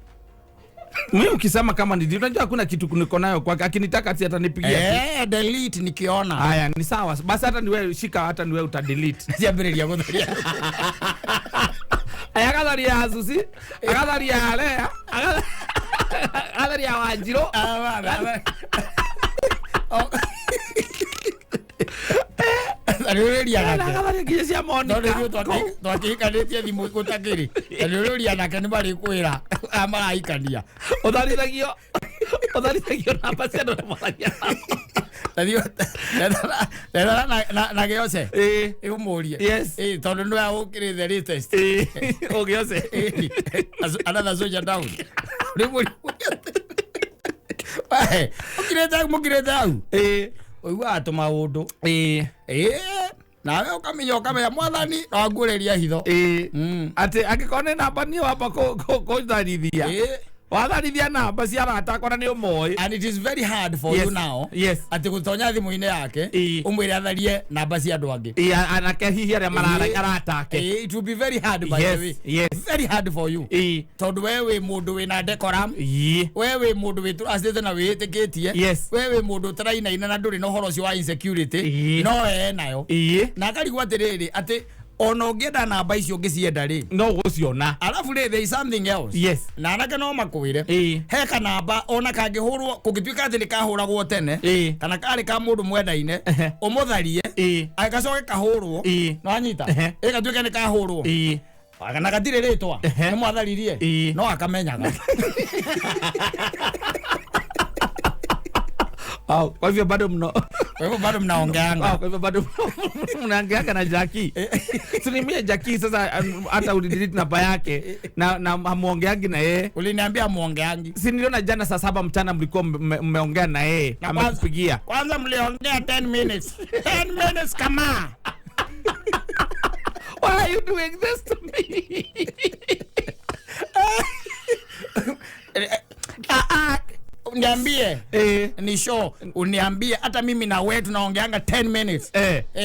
Mimi ukisema kama ndio unajua hakuna kitu niko nayo kwa akinitaka ati atanipigia delete nikiona haya ni sawa basi hata ni wewe shika hata ni wewe uta delete siabiria gutharia aya kadharia Suzy akadharia lea akadharia Wanjiro Aliuria nake akadharia kisia Monica twakikanitie thimu gutakiri aliuria nake ni bari kwira amaraikania utharithagio namba cia ndo mwaria Tadio na geose umurie tondu ndu ukire the latest ogeose another soldier down rimuri mukire down oigua atuma undu nawe ukamenya mwathani no angureria hitho ati akikone namba ni wamba kutharithia watharithia namba cia arata kona ni umoi and it is very hard for you now ati gutonya thimu-ini yake umwire atharie namba cia andu angi anake hihi aria mararata ake it will be very hard by the way very hard for you tondu wewe mundu wina decorum wewe mundu wituracite na witikitie wewe mundu tarainaina na nduri no horo cio wa insecurity no nayo na akarigwa atiriri ati ono ngenda namba icio ngicienda ri no guciona alafu there is something else na anake no makwire he kanamba ona kangihurwo kungituika ati nikahuragwo tene kana kari ka mundu mwendaine umutharie agacoke kahurwo no anyita igatuika nikahurwo kana gatire ritwa ni mwatharirie no akamenyaga kwa hivyo bado mnaongeanga kwa hivyo bado mnaongeanga na Jackie sinimie Jackie sasa hata ulidelete namba yake na hamuongeangi na yeye uliniambia muongeangi si niliona jana saa 7 mchana mlikuwa mmeongea na yeye amekupigia kwanza mliongea 10 minutes 10 minutes kama why are you doing this to me Niambie ni show uniambie hata mimi na wewe tunaongeanga 10 minutes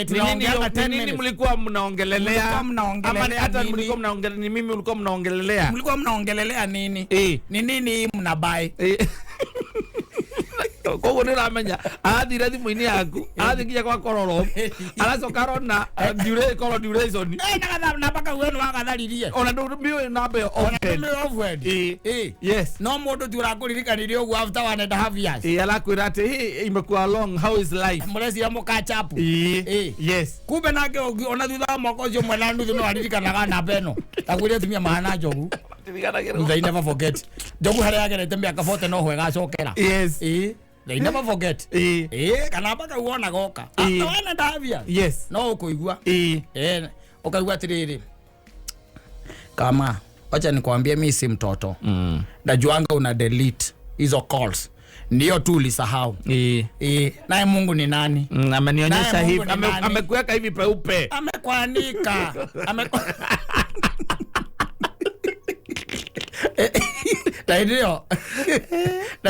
tunaongeanga 10 minutes nini mlikuwa mnaongelelea ama hata mlikuwa mnaongelea ni mimi mlikuwa mnaongelelea nini ni nini mnabai kogo ni ramenya athire thimu-ini yaku athi nginya kwa kororo aracoka rona duration na mpaka wewe wagatharirie ona ndio nambe offend yes no mundu tu urakuririkanirie ugu after 1.5 years alakwira ati imekuwa long, how is life muresi ya mukachapu yes kumbe nake ona thutha mwaka ucio mwana nuthu no aririkanaga na beno takwire tumia mahana njogu they never forget njogu haria agerete miaka 40 no hwe gacokera yes they never forget kana mpaka uona goka after 1.5 years yes no ukuigua ukaigua atiriri kama wacha nikwambie mimi si mtoto najuanga una delete hizo calls ndio tu ulisahau naye Mungu ni nani amenionyesha hivi amekuweka hivi peupe amekwanika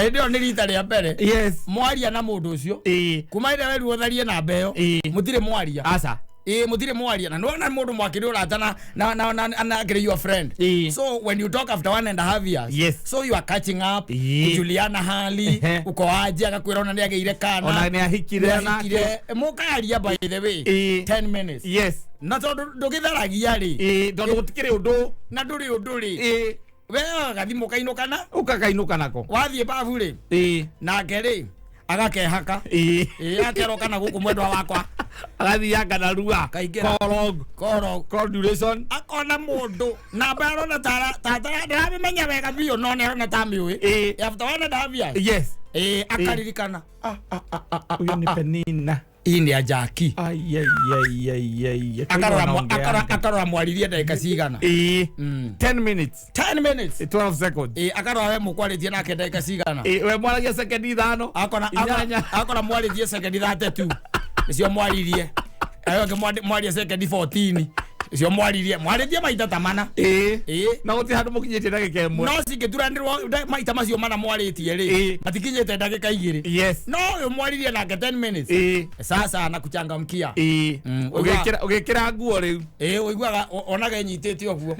ndio nilita ria mbere yes mwaria na mundu ucio kuma ire weru otharie na mbeo mutire mwaria asa mutire mwaria na no na mundu mwakiri urata na your friend so when you talk after 1.5 years yes so you are catching up Juliana hali uko aje akakwira ona ni ageire kana ona ni ahikire nake mukaria by the way 10 minutes yes na tondu ndugitharagia ri tondu gutikire undu na nduri undu ri wewe gathimo kainukana ukakainuka nako wathie babu ri nake ri agakehaka akeroka na guku mwendwa wakwa agathianga na rua korog duration akona mundu na baro na tata ndamenya wega biyo no ne na tamiwe after 1.5 years yes akaririkana uyo ni Penina ini ajaki akarora mwaririe ndagika cigana 10 minutes 12 seconds akarora we mukwaritie nake ndagika cigana we mwaragia sekendi 5 akora mwaritie sekendi 32 nicio mwaririe ayo ke mwaria sekendi 14 cio mwaririe maita tamana na guti handu mukinyite ndagika imwe no cingituranirirwo maita macio mana mwaritie ri matikinyite ndagika 2 yes no yo mwaririe nake 10 minutes sasa anakuchangamkia ugikira nguo riu uiguaga onaga nyitite oguo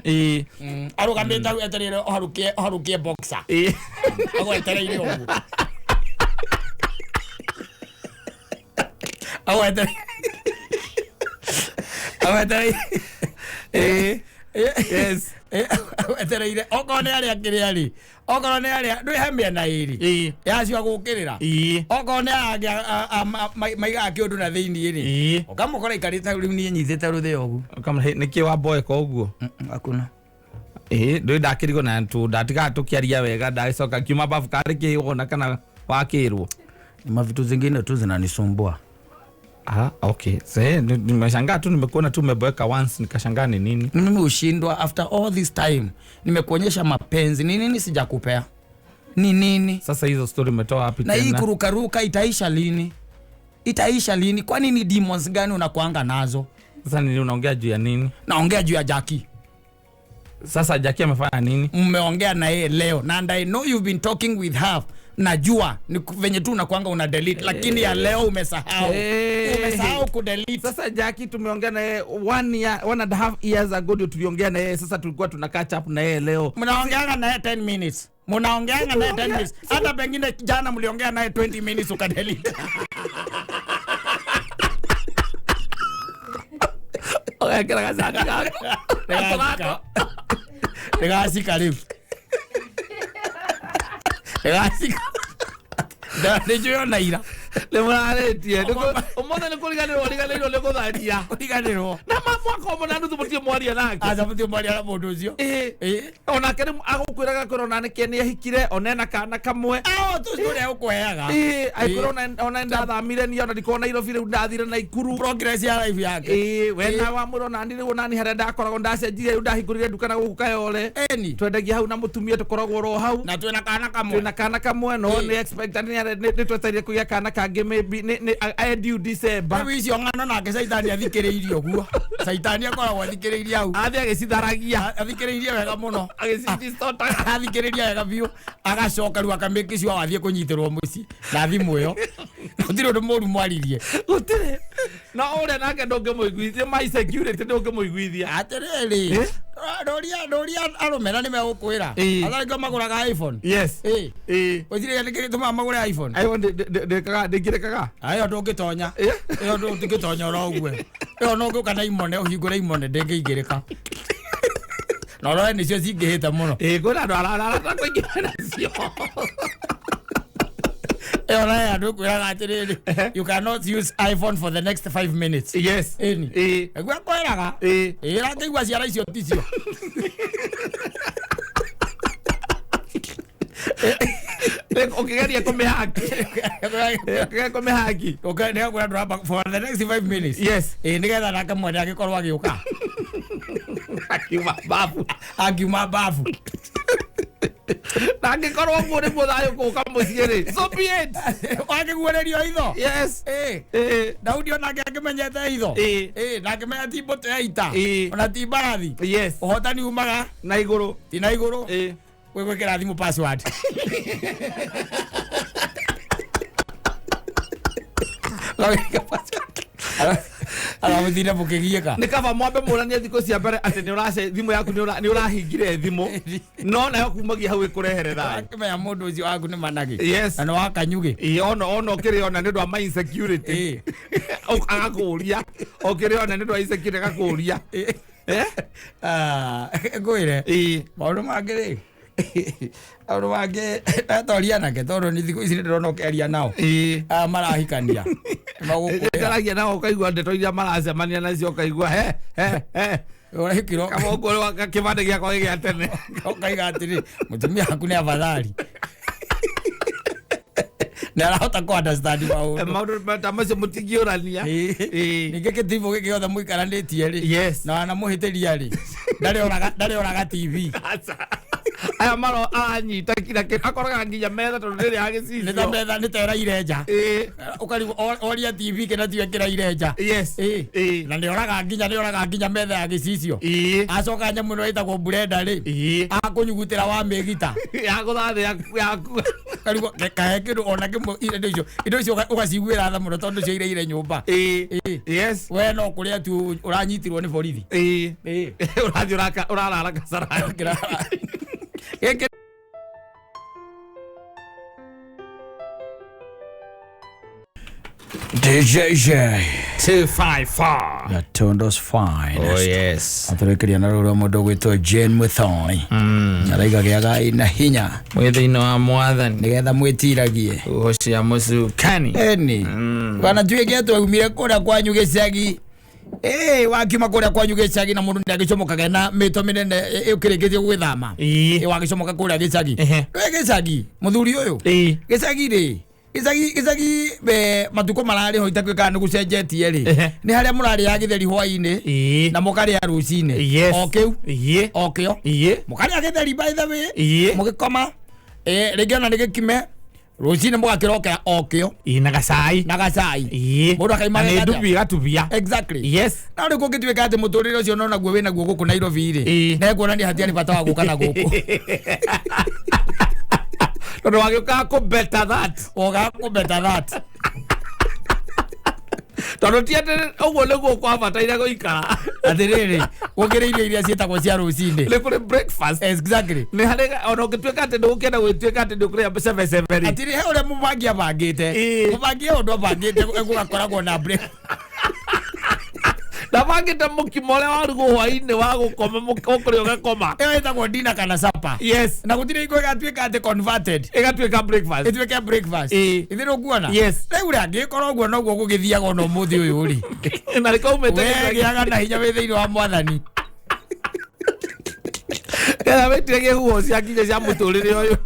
arugamite hau eterere harukie boxer agwetereire oguo aweteri yes etereire okone aria kiriari okone aria ndui hemia na iri yacio gukirira okone agia maiga kiundu na thiini iri okamukora ikarita riu ni nyithite ruthe ogu okamhe niki wa boy ko oguo akuna ndui ndakirigo na tu ndatiga tukiaria wega ndagicoka kiuma bafu kari kiona kana wakirwo ni mavitu zingine tu zinanisumbua. Okay. Sasa nimeshangaa tu, nimekuona tu umeboeka once, nikashangaa ni nini? Mimi ushindwa after all this time. Nimekuonyesha mapenzi. Ni nini sijakupea? Ni nini? Sasa hizo story umetoa wapi tena? Na hii kurukaruka itaisha lini? Itaisha lini? Kwani ni demons gani unakuanga nazo? Sasa nini unaongea juu ya nini? Naongea juu ya Jackie. Sasa Jackie amefanya nini? Mmeongea na yeye leo. And I know you've been talking with her. Najua ni venye tu unakuanga una delete, lakini ya leo umesahau. Umesahau ku delete. Sasa Jackie tumeongea na yeye 1.5 years ago, ndio tuliongea na yeye. Sasa tulikuwa tuna catch up na yeye leo. Mnaongeanga na yeye 10 minutes. Mnaongeanga na yeye 10 minutes. Hata pengine jana mliongea naye 20 minutes ukadelete. Oya kila kazaka. Tegasi karibu. Tegasi. Ndio naira. Lemararetie. Umonde nikuliganirwo lekutharia. Kuliganirwo. Na mamwako mona ndu mutie mwaria nake. Aza mutie mwaria na mundu ucio. Ona kene agukwiraga korona nake ni ahikire onena kana kamwe. Tu story ukweaga. Ai korona ona ndathamire ni ona ndikona iro vile ndathire na ikuru. Progress ya life yake. Wena wa murona ndire wonani hare ndakoragwo ndacenjire ndahingurire nduka na guku kayole. Twendagia hau na mutumia tukoragwo ro hau. Na twena kana kamwe. No ni expect ni tweteire kuya kana kange maybe ni I due December. Wewe icio ngano nake Saitani athikiriirie oguo. Saitani akoragwo athikiriirie hau. Athi agicitharagia. Athikiriirie wega muno. Agicithota. Athikiriirie wega biu. Agacoka ru akameke cio athie kunyitirwo muci. Na thimu iyo. Gutire undu muru mwaririe. Gutire. Na ore nake ndonge muiguithie my security ndonge muiguithia. Atiriri. Doria aromera ni megukwira. Athari ko maguraga iPhone. Yes. Wajire ni tuma magura iPhone. iPhone de kirekaga. Ayo ndungitonya. Iyo ndungitonya orogwe. Iyo no nguka na imone uhingure imone ndengeigereka. No no ni cio cingihite muno. Kuna ndo ala kuingira cio. You cannot use iPhone for the next 5 minutes. Yes. Egwa kweraga. Ngigwa ciara icio ticio. Ukigeria kumehaki. Okay, ndio kwa drop for the next 5 minutes. Yes. Nigetha nake mwende agikorwo agiuka. Akiuma bafu. Nangikorwo muri muthayo kuka muciiri. So be it. Wakiguorerio itho. Yes. Daudi onake akimenyete itho. Nake menya timbote ya ita. Ona timbarathi. Yes. Uhotani umaga na iguru. Ti na iguru. Wewe kira thimu password. Aramutira mukigieka. Ni kaba mwambe murania thiko cia mbere ati ni urace thimu yaku ni urahingire thimu. No na kumagia hau ikurehere thaa. Akimenya mundu ucio waku ni managi. Yes. Na wakanyuge. Ono kiri ona ni ndwa my insecurity. Agakuria. Okiri ona ni ndwa insecurity agakuria. Ngwire. Maundu mangiri. Auru wage tatoria nake toro ni thiku ici ndirona ukeria nao marahikania magukuragia nao kaigua ndeto iria maracemania nacio kaigua urahikiro kama uko kibande gia kwa gia tene ukaiga atiri mutumia aku ni afadhali na rahota ko understand maundu matamacio mutigiurania ningeke tivo gike othe muikaranĩtie ri yes na ana muhitiria ri ndari oraga TV aya maro anyita kila kitu akoraga nginya metha tondu ndiri agicicio nita metha nitera irenja ukari oria TV kena tiwekira irenja yes na ndioraga nginya metha ya gicicio acoka nyamu no itagwo blender ri akunyugutira wa megita yaguthathe yaku karigo kae kindu ona kimwe indo icio ugaciguira tha muno tondu cio ire nyumba yes we no kuria tu uranyitirwo ni borithi urathi urarara kasara DJ 254 the Tondo's fine. Oh yes. Athurekeria na rũrũ mũndũ gwĩtwo Jane Muthoni. Nyaraiga gĩaga ina hinya. Mwĩthĩ-inĩ wa mwathani. Nĩgetha mwĩtiragie. Ũhocia mũcukani. Eni. Wana tuĩke twaumire kũrĩa kwanyu gĩcagi. Wakiuma kũrĩa kwanyu gĩcagi na mũndũ ndagĩcomokaga na mĩto mĩnene ũkĩrĩkĩtie gwĩthama. Wagĩcomoka kũrĩa gĩcagi. Ndũĩ gĩcagi mũthuri ũyũ. Gĩcagi rĩ. Gĩcagi matuko mararĩ ho itakwĩkaga nĩ gũcenjetie rĩ. Nĩ harĩa mũrarĩ ya gĩtheri hwainĩ na mũkarĩa rũcinĩ. O kĩo. Mũkarĩa gĩtheri by the way. Mũgĩkoma. Rĩngĩ ona nĩ gĩkime. Rũcinĩ mũgakĩrokera o kĩo. Na gacai. Mũndũ akaima nĩ ndubi gatubia. Exactly. Yes. Na rĩu kũngĩtuĩka atĩ mũtũrĩre ũcio no naguo wĩna guo gũkũ Nairobi rĩ. Na ekuonania hatiarĩ bata wa gũka na gũkũ. Tondu wagiuka ku better that. Tondu tiende uguo niguo kwa bataire guikara. Atiriri, ugereirio iria cietagwo cia rucinĩ. Nĩ kũrĩ breakfast. Exactly. Nĩ harĩ ona ũngĩtuĩka atĩ ndũgũkĩenda gwĩtuĩka atĩ ndũkũrĩa 7 atiri he ũrĩa mũbangi abangĩte. Mũbangi ũndũ abangĩte gũgakoragwo na breakfast. Ndabangĩte mũkimo ũrĩa warugwo hwainĩ wa gũkoma ũkũrĩa ũgakoma. Ĩyo ĩtagwo dinner kana supper. Yes. Na gũtirĩ iko ĩgatuĩka atĩ converted. Ĩgatuĩka breakfast. Ĩtuĩke breakfast. Ithĩ nĩũkuona? Yes. Rĩu rĩ angĩkorwo ũguo noguo gũgĩthiaga ona ũmũthĩ ũyũ rĩ. Na rĩkaumĩte gĩaga na hinya wĩ thĩinĩ wa mwathani. Kaya wetire gĩhuho cia nginya cia mũtũrĩre ũyũ.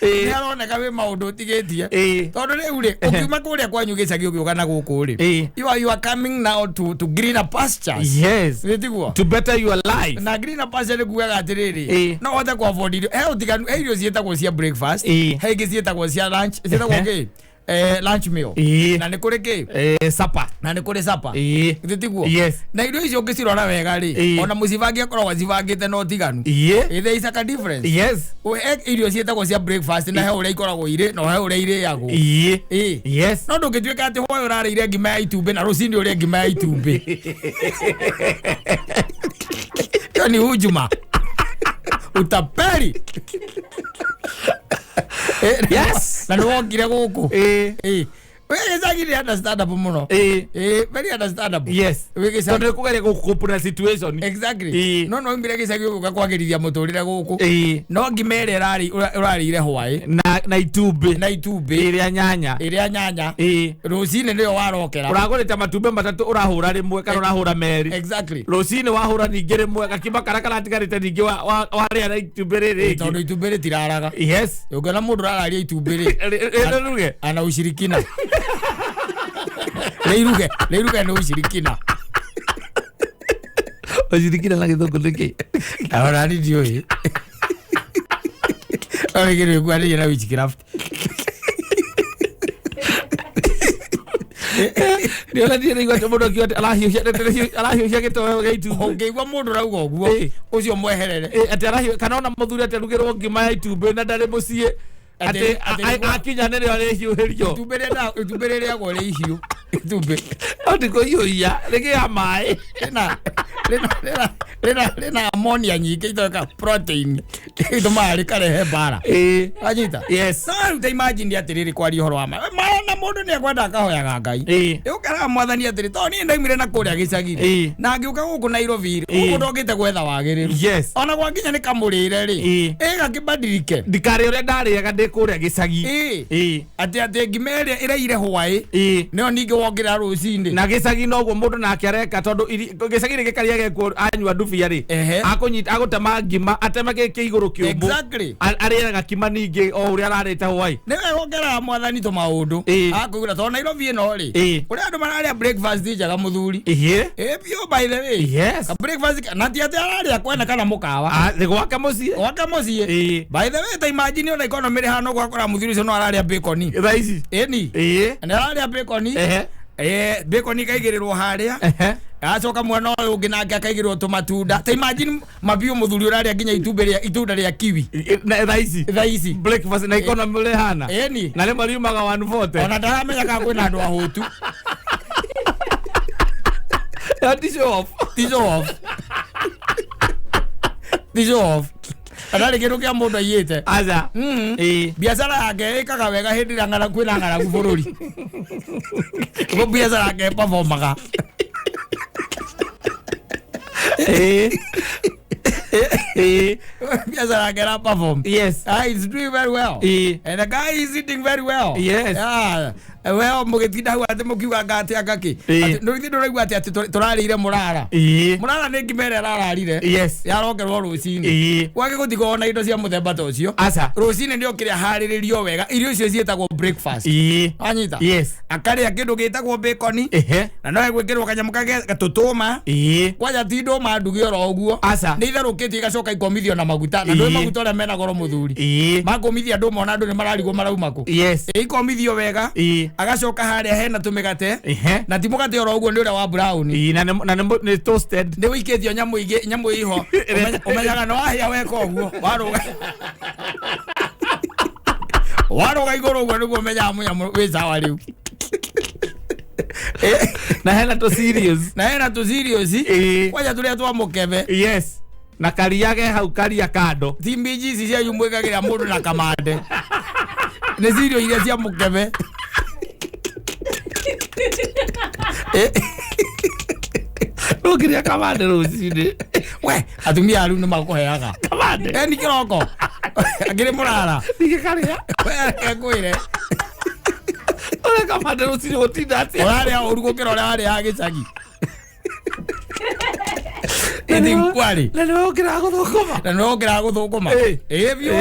Nĩ aroneka wĩ maũndũ ũtigĩtie. Tondũ rĩu rĩ ũkiuma kũrĩa kwanyu gĩcagi ũgĩũka na gũkũ rĩ. You are coming now to greener pastures. Yes. Nĩtiguo. To better your life. Na greener pasture nĩ kuugaga atĩrĩrĩ. No ũhote kũ-afford irio. He ũtiganu he irio ciĩtagwo cia breakfast. He ingĩ ciĩtagwo cia lunch. Ciĩtagwo kĩ? Lunch meal. Na nĩ kũrĩ kĩ? Supper. Na nĩ kũrĩ supper. Nĩtiguo. Yes. Na irio icio ũngĩcirora wega rĩ. Ona mũcibangi akoragwo acibangĩte no tiganu. There is a difference. Yes. Irio ciĩtagwo cia breakfast na he ũrĩa ikoragwo irĩ na he ũrĩa irĩagwo. Yes. No ndũngĩtuĩka atĩ hwaĩ ũrarĩire ngima ya itumbĩ na rũcinĩ ũrĩa ngima ya itumbĩ. hiyo ni hujuma. Utapeli. Yes. Na nuongire guku. Wewe zagiri understandable muno. Very understandable. Yes. Wewe tondu kugeria gukupuna situation. Exactly. No ngire gicagi guka kwagirithia muturire guku. No ngimere urarire hwae na itumbi. Na itumbi iria nyanya. Rucine ndio warokera. Uragurite matumbe matatu urahura rimwe kana urahura meri. Exactly. Rucine wahura ningi rimwe gakimba karakara tigarite ningi waria na itumbi riri. Tondu itumbi ritiraraga. Yes. Ugana mundu araria itumbi ri. Ana ushirikina. Leiruge no ushirikina. Ushirikina na githungu niki. Ahora ni dio hii. Ore gero kwani yana witchcraft. Ndio la ndio igwa mundu kiyote alahiuhia gitoyo gaitu. Ngeigwa mundu rauga uguo. Ucio mweherere. Ati alahiu kana ona muthuri ati rugirwo ngima ya itumbe na ndare mucie. Ate akinya nere ale hiuherio. Itumbe rere yago le hiu. Itumbe. Ati ko hiuia rege ya mai. Lena ammonia nyingi itoka protein. Ito mari kare he bara. Ajita. Yes. So they imagine atiriri kwari horo ama. Mana mundu ni akwenda kahoya Ngai. Ukara mwathani atiri to ni ndaimire na kuria gicagire. Na ngiuka guku Nairobi. Uko ndogite gwetha wagiriru. Yes. Ona gwakinya ni kamurire ri. Gakibadirike. Ndikari uria ndariaga ndikuria gicagi. Ati ngimeria iraire hwae. No ningi wongira rucinde. Na gicagi no guo mundu nake areka tondu gicagi gikaria gekuo anywa ndubia ri. Akunyita agutema ngima atema gike iguru kiumbu. Exactly. Ariaga kima ningi o uria ararite hwae. Niwe wongera mwathani to maundu. Akugura to Nairobi no ri. Uria andu mararia breakfast njaga muthuri. Bio by the way. Yes. A breakfast na ti ati araria kwena kana mukawa. Gwaka mucie. By the way ta imagine ona economy ri hano gwakora muthuri ucio no araria bacon. Thaici. Eni. Na araria bacon. Bacon kaigirirwo haria. Acoka mwana uyu ungi nake akaigirwo tumatunda. Ta imagine mabiu muthuri uraria nginya itunda ria kiwi. Thaici. Breakfast na economy ri hana. Eni. Na rimwe riumaga 140. Ona ndaramenya ka kwina andu ahotu. Tizo off. Adari kiru kia mundu ayite. Aza. Biashara yake ikaga wega hindi ngara kwina ngara bururi. Ko biashara yake performaga. Biashara yake na perform. Yes. He's doing very well. And the guy is eating very well. Yes. Well, mugitinda hu ati mukiuga ngati agaki. No ithindo raigua ati turarire murara. Murara ni ngimere ararire. Yes. Yarongerwo rucini. Wage gutiga ona indo cia muthemba ta ucio. Asa. Rucini ndio kiria hariririo wega. Irio icio cietagwo breakfast. Anyita. Yes. Akaria kindu gitagwo bacon. Na no egwikirwo kanyamu kage gatutuma. Kwaja ti nduma ndugi oro uguo. Asa. Ni itharukitie igacoka ikomithio na maguta. Na ndo maguta ora mena goro muthuri. Makomithia nduma ona ndu ni mararigwo maraumako. Yes. Ikomithio wega. Agacoka haria hena tumigate. Na ti mugate oro uguo ni uria wa brown. Na ni toasted. Ni wikithio nyamu iho. Umenyaga no ahia weka uguo. Waruga iguru uguo niguo menya nyamu wi sawa riu. Na hena to serious. Kwaja turia twa mukebe. Yes. Na kariage hau karia kando. Timbiji ici cia yumwikagira mundu na kamande. Ni serious iria cia mukebe. Ukiria kamande rucini. We, atumia aru ni makuheaga. Kamande. Ni kiroko. Agire murara. Nigikaria. We, ekwire. Ole kamande rucini gutinda ati. Oraria urugo kira oraria agicagi. Eti mkwari. Na no kira guthukuma. Bio.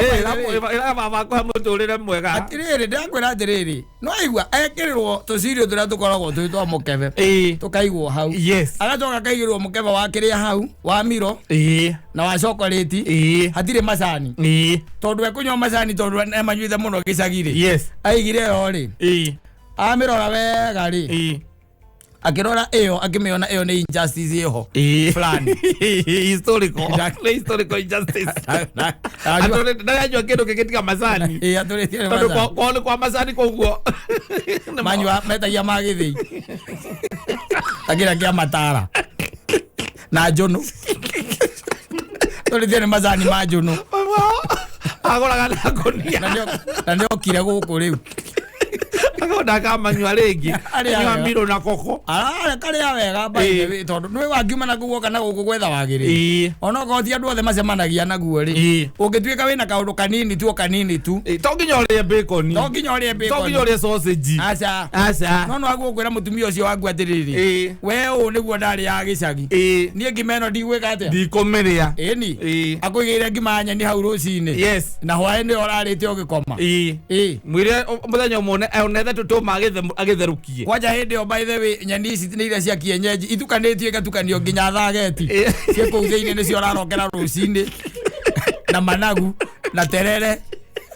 Ira baba kwa muturire mwega. Atiriri ndakwira atiriri. No aigua ekirirwo to serious turia tukoragwo twa mukebe. Tukaigwo hau. Yes. Agacoka kaigirwo mukebe wa kiria hau wa miro. Na wa chocolate. Hatire macani. Tondu ekunywa macani tondu emanyuithe muno gicagire. Yes. Aigire yo ri. Amirora wega ri. Akirora eyo akimiona eyo ni injustice yeho fulani historical injustice najua kindu gigitika macani tondu kwa macani koguo manyua metagia magithii agira kia matara na njono Tori tene mazani majuno. Agora gana konia. Na ndio kire guku riu. Agora kama nywa rĩngĩ. Nywa miro na koko. Kare wega baithe tondu nĩ wangiuma na guo kana guku gwetha wagĩrĩ. Ona ko ti andu othe macemanagia na guo ri. Ũngĩtuĩka wĩna kaũndũ kanini tu. To nginya ũrĩe bacon. To nginya ũrĩe sausage. Aca. No agũkwĩra mũtumia ũcio waku atĩrĩrĩ. We ũũ nĩguo ndarĩ ya gĩcagi. Niĩ ngima ĩno ndigwĩka atĩa? Ndikũmĩrĩa. Ĩni. Akũigĩire ngima nyeni hau rũcinĩ. Yes. Na hwaĩ-inĩ ũrarĩte ũgĩkoma. Mwĩre mũthenya ũmwe onethe tũtũma agĩtherũkie. Kwanja hĩndĩ ĩyo by the way nyeni ici nĩ iria cia kienyeji itukanĩtio igatukanio nginya thageti. Cia kũu thĩinĩ nĩcio ũrarokera rũcinĩ. Na managu na terere.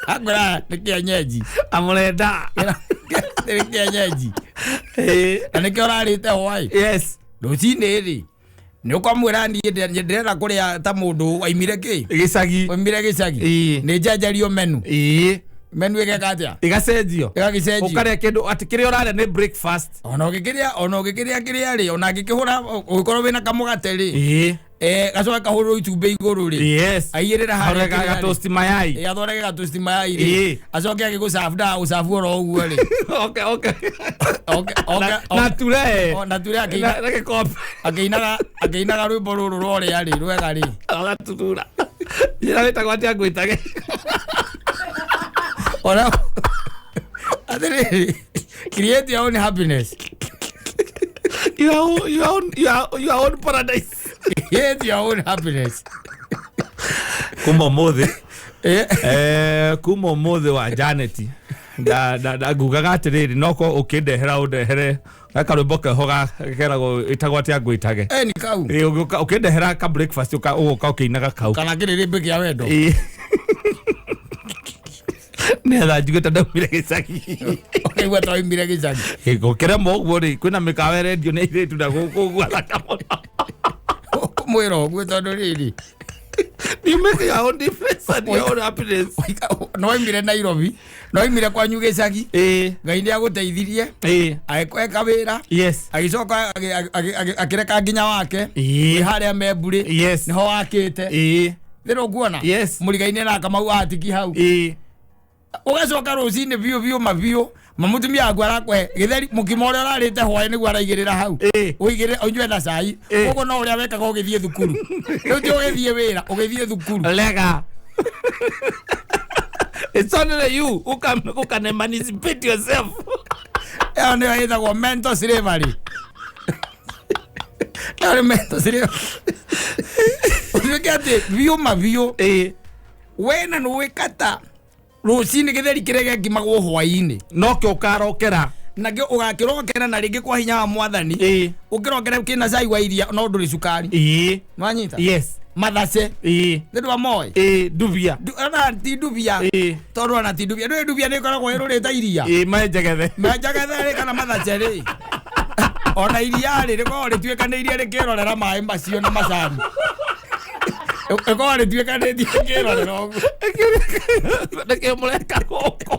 Agora nĩ kienyeji. Amũrenda. Nĩ kienyeji. Na nĩkĩo ũrarĩte hwaĩ. Yes. Rũcinĩ rĩ. Nĩ ũkwamwĩra niĩ ndĩrenda kũrĩa ta mũndũ waimire kĩ? Gĩcagi. Waimire gĩcagi. Nĩ njanjario menu. Menu igeka atia? Igacenjio. Ũkarĩa kĩndũ atĩ kĩrĩa ũrarĩa nĩ breakfast. Ona ũgĩkĩrĩa kĩrĩa rĩ, ona ngĩkĩhũra ũgĩkorwo wĩna kamũgate rĩ. Gacoka kahũrwo itumbĩ igũrũ rĩ. Yes. Aigĩrĩra harĩa ga toast mayai. Athondeke ga toast mayai rĩ. Acoke agĩgũcabu ũcabu oro ũguo rĩ. Okay. Na ture. Na ture akĩinaga rwĩmbo rũrũ rũrĩa rĩ, rwega rĩ. Agaturura. Njĩra wĩtagwo atĩa ngwĩtage. Ora. Create your own happiness. Your own paradise. Create your own happiness. Kuma mũthĩ wa Janet. Da ngugaga atĩrĩrĩ noko ũkĩndehera ũndehere akarwĩmbo keho gakeragwo ĩtagwo atĩa ngwĩtage. Ni kau. Ũkĩndehera ka breakfast ũgoka ũkĩinaga kau. Kana kĩrĩrĩmbĩ kĩa wendo. Nĩgetha njiguĩte ndaumire gĩcagi. Ũkaigua ta waumire gĩcagi. Gũkĩrema ũguo rĩ kwĩna mĩkawa ĩrendio nĩ airĩtu na gũkũ ũguo thaka mũno. Mwĩra ũguo tondũ rĩrĩ. You make your own difference and your own happiness. No waimire Nairobi. No waimire kwanyu gĩcagi. Ngai nĩ agũteithirie. Agĩkweka wĩra. Yes. Agĩcoka akĩreka nginya wake. Harĩa memburi. Yes. Nĩho wakĩte. Rĩrĩ ũkuona. Yes. Mũrigai-inĩ na Kamau atiki hau. Ugacoka rũcinĩ biũ mabiũ mamutumia aku arakwe gĩtheri mũkimo ũrĩa ũrarĩte hwaĩ nĩguo araigĩrĩra hau ũigĩre unywe na cai ũguo no ũrĩa wekaga ũgĩthiĩ thukuru rĩu ti ũgĩthiĩ wĩra ũgĩthiĩ thukuru lega. It's only you who can emancipate yourself. Ĩyo nĩyo ĩtagwo mental slavery. Ĩyo nĩ mental slavery. Ũtuĩke atĩ biũ mabiũ wena nĩwĩkata rũcinĩ gĩtheri kĩrĩa gĩkimagwo hwaĩ-inĩ nokĩo ũkarokera nakĩo ũgakĩrokera na rĩngĩ kwa hinya wa Mwathani ũkĩrokera kĩna cai wa iria no ndũrĩ cukari nwanyita. Yes. Mathace nĩndũ moĩ ndubia ti ndubia tondũ ona ti ndubia ndũĩ ndubia nĩ ĩkoragwo ĩrũrĩte iria menjegethe rĩ kana mathace rĩ ona iria rĩ rĩkoragwo rĩtuĩkanĩirie rĩkĩrorera maĩ macio na macani. Eko rĩtuĩkanĩtie kĩrorera ũguo nĩkĩo mũreka gũkũ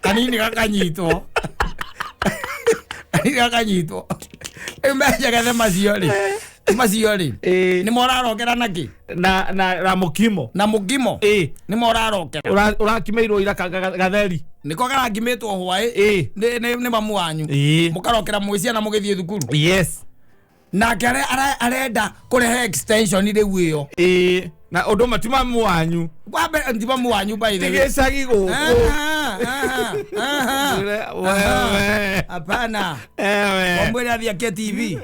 kanini gakanyitwo rĩu menjegethe macio rĩ nĩmo ũrarokera nakĩ na mũkimo nĩmo ũrarokera ũrakimeirwo ira gatheri nĩko karangimĩtwo hwaĩ nĩ mamu wanyu mũkarokera mwĩciana mũgĩthiĩ thukuru. Yes. Nake arenda kũrehe extension rĩu ĩyo na ũndũ matima mwanyu wambe ntima mwanyu by the way gĩcagi gũkũ hapana mwĩre athiĩ akie TV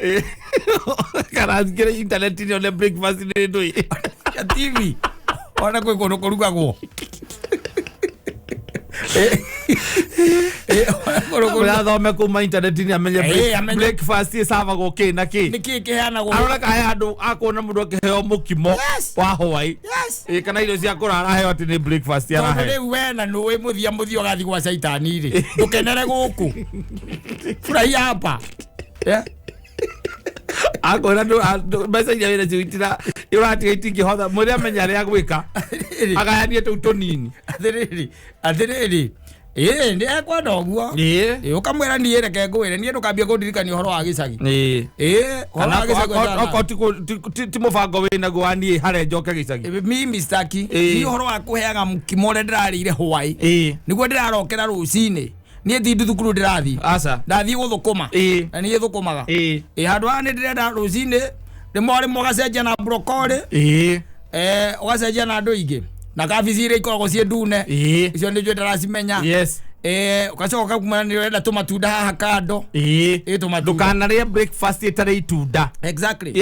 kana thikĩre internet-inĩ one breakfast nĩ ndũĩ TV ona kwĩ kũndũ kũrugagwo thome kuma internet-inĩ amenye breakfast ĩcabagwo kĩ na kĩ nĩkĩ kĩheanagwo aroneka he andũ akuona mũndũ akĩheo mũkimo wa hwaĩ kana irio cia kũrara heo atĩ nĩ breakfast arahe. Rĩu we na nũĩ mũthia ũgathiĩ gwa caitani rĩ ndũkenere gũkũ furahia hapa akwĩra mbeca iria wĩra ciũitira ũratiga itingĩhotha mwĩre amenya rĩa gwĩka agayanie tũu tũnini. Atĩrĩrĩ ndi akwenda oguo ukamwira ni reke ngwire ni ndukambia kundirikania uhoro wa gicagi uhoro wa gicagi ti mubango wina gwani hare njoke gicagi mimi staki ni uhoro wa kuheaga mukimore ndirarire hwai niguo ndirarokera rucini ni thi thukuru ndirathi ndathi guthukuma na ni thukumaga handu ha ni ndirenda rucini rimwe mugacenjia na brokoli ugacenjia na andu ingi na kabici iria ikoragwo cie ndune icio nĩ ndiracimenya ugacoka kumana nĩ urenda tũmatunda haha kando ndũkanarĩe breakfast ĩtarĩ itunda exactly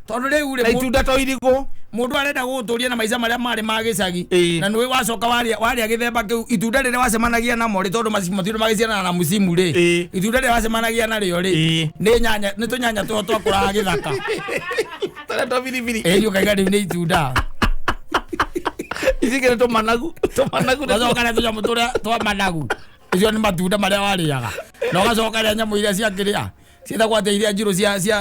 tondũ rĩu rĩ itunda to irigu mũndũ arenda gũtũria na maica marĩa marĩ ma gĩcagi na nĩ wacoka waria gĩthemba kĩu itunda rĩrĩa wacemanagia namo rĩ tondũ matunda magĩciarana na musimu rĩ itunda rĩrĩa wacemanagia narĩo rĩ nĩ tũnyanya tũho twakũraga gĩthaka tarenda biribiri ũkaiga rĩu nĩ itunda isikire to managu gacoka rĩa tũnyamũ tũrĩa twa managu icio nĩ matunda marĩa warĩaga na ũgacoka rĩa nyamũ iria ciakĩrĩa ciĩtagwo atĩ iria njirũ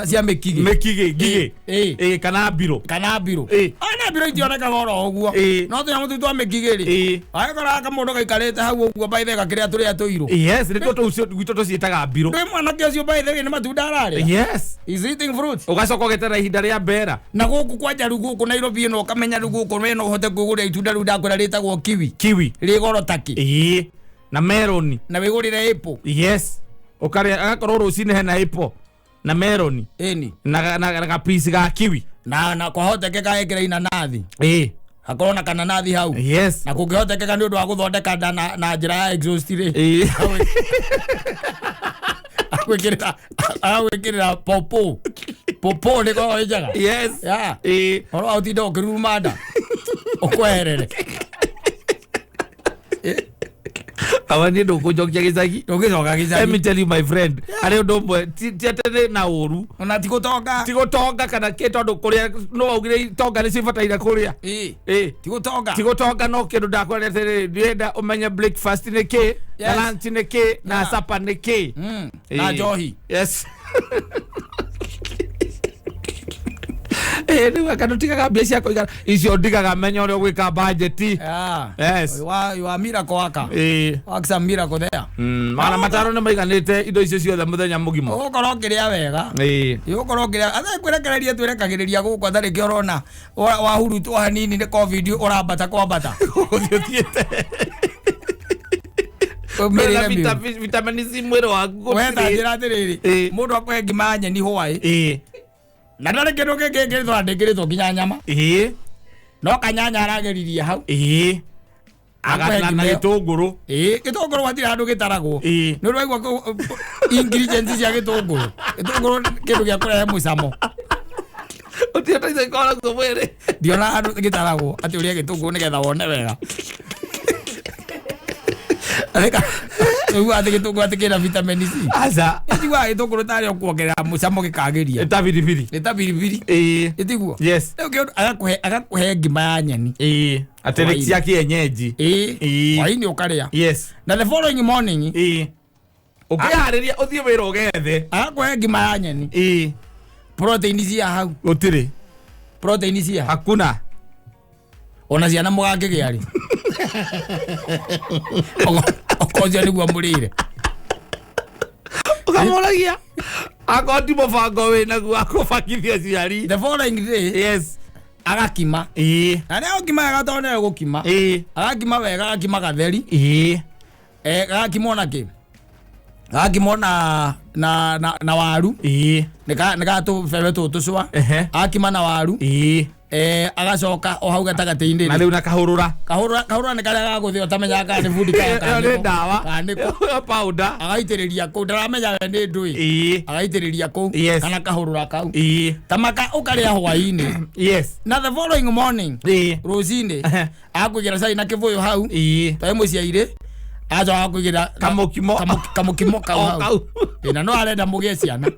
cia mĩkigĩ kana mbirũ ona mbirũ itionekaga oro ũguo no tũnyamũ tũu twa mĩkigĩ rĩ agĩkoraga kamũndũ gaikarĩte hau ũguo baithe gakĩrĩa tũrĩa tũirũ nĩ tũtũ gwitũ tũciĩtaga mbirũ ndĩ mwanake ũcio baithe nĩ matunda ararĩa is eating fruit ũgacoka ũgeterera ihinda rĩa mbera na gũkũ kwanja rĩu gũkũ Nairobi ĩno ũkamenya rĩu gũkũ no ũhote kwĩgũrĩra itunda rĩu ndakwĩra rĩtagwo kiwi rĩ goro taki na meloni na wĩgũrĩre apple ukaria agakorwo rucini hena apple na meloni na ga piece ga kiwi na kwahotekeka ekĩra inanathi hakorwo na kananathi hau na kũngĩhotekeka nĩ ũndũ wa gũthondeka nda na njĩra ya exhaust rĩ agwĩkĩrĩra popo nĩ koragwo ĩnjega ũhoro wa ũtinda ũkĩruruma nda ũkweherere awani ndo kujokia gicagi let me tell you my friend ari ndo mwe tietene na uru ona tigutonga kana kitondu kuria no augire tonga ni cibataira kuria tigutonga no kindu ndakwerete ndienda umenye breakfast ni ki na lunch ni ki na supper ni ki na njohi ni wakanutigaga mbia cia kuigana icio ndigaga menya uria gwika budget you are miracle waka waksa miracle there mana mataro ni maiganite indo icio ciothe muthenya mugima ukorwo kiria wega ukorwo kiria athe kwerekereria twerekagiriria guko thari kiorona wahurutwo hanini ni covid urambata kwambata uthiete vitamini C mwĩrĩ waku wenda njĩra atĩrĩrĩ mũndũ akũhe ngima nyeni hwaĩ na ndarĩ kĩndũ kĩngĩ kĩrĩtwo nginya nyama no kanyanya arageririe hau agana na gĩtũngũrũ gĩtũngũrũ hatirĩ handũ gĩtaragwo nĩ ũndũ waigua ingredients cia gĩtũngũrũ kĩndũ gĩa kũrehe mũcamo ũtiũteithĩka ũragwo mwĩrĩ ndiona handũ gĩtaragwo atĩ ũrĩa gĩtũngũrũ nĩgetha wone wega Ugu ati gĩtũngũrũ ati kĩna vitamin C. Aca. Ĩtigua gĩtũngũrũ tarĩ kuongerera mũcamo gĩkagĩria. Eta biribiri. Eta biribiri. Ĩtiguo. Yes. Rĩu agakuhe ngima ya nyeni. Atĩ cia kienyeji. Hwaĩ-inĩ ũkarĩa. Yes. Na the following morning. Ũkĩharĩria ũthiĩ wĩra ũgethe. Agakuhe ngima ya nyeni. Protein cia hau. Gũtirĩ. Protein cia. Hakuna. Ona ciana mũgakĩgĩa rĩ. Okonja nĩguo mũrĩre. Ũkamũragia. Akoti mũbango wĩnaguo akũbakithia ciari. The following day. Yes. Agakima. Na nĩ agakima wega tondũ nĩ egũkima. Agakima wega, agakima gatheri. Agakima ona kĩ? Agakima na waru. Nĩgatũbebe tũcũa. Agakima na waru. Agacoka o hau gatagatĩ-inĩ na rĩu na kahũrũra nĩ karĩa gagũthĩa ũtamenyaga kana nĩ food kana nĩ ndawa powder agaitĩrĩria kũu ndaramenya we nĩ ndũĩ agaitĩrĩria kũu kana kahũrũra kau tamaka ũkarĩa hwaĩ-inĩ na the following morning rũcinĩ akwĩgĩra cai na kĩbũyũ hau twaĩ mũciairĩ acoka akwĩgĩra kamũkimo kau hau na no arenda mũgĩe ciana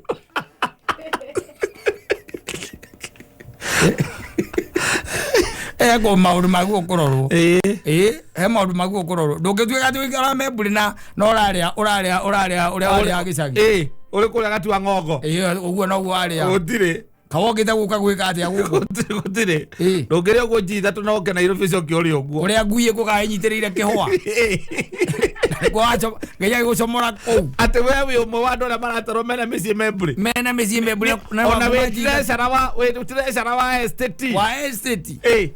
ego maũndũ maguo kũrorwo he maũndũ maguo kũrorwo ndũngĩtuĩka atĩ ũikara membũrĩ na ũrarĩa ũrĩa warĩa gĩcagi ũrĩ kũrĩa gatu wa ng'ongo ũguo noguo warĩa gũtirĩ kawokĩte gũka gwĩka atĩa gũkũ gũtirĩ ndũngĩrĩa ũguo nji ithatũ na oke Nairobi coke ũrĩa ũguo ũrĩa ngui ĩkũga ĩnyitĩrĩire kĩhũa kwacho ngeya gucomora kou ate wewe umwe wa ndora maratoro mena misi membri na we tresara wa estate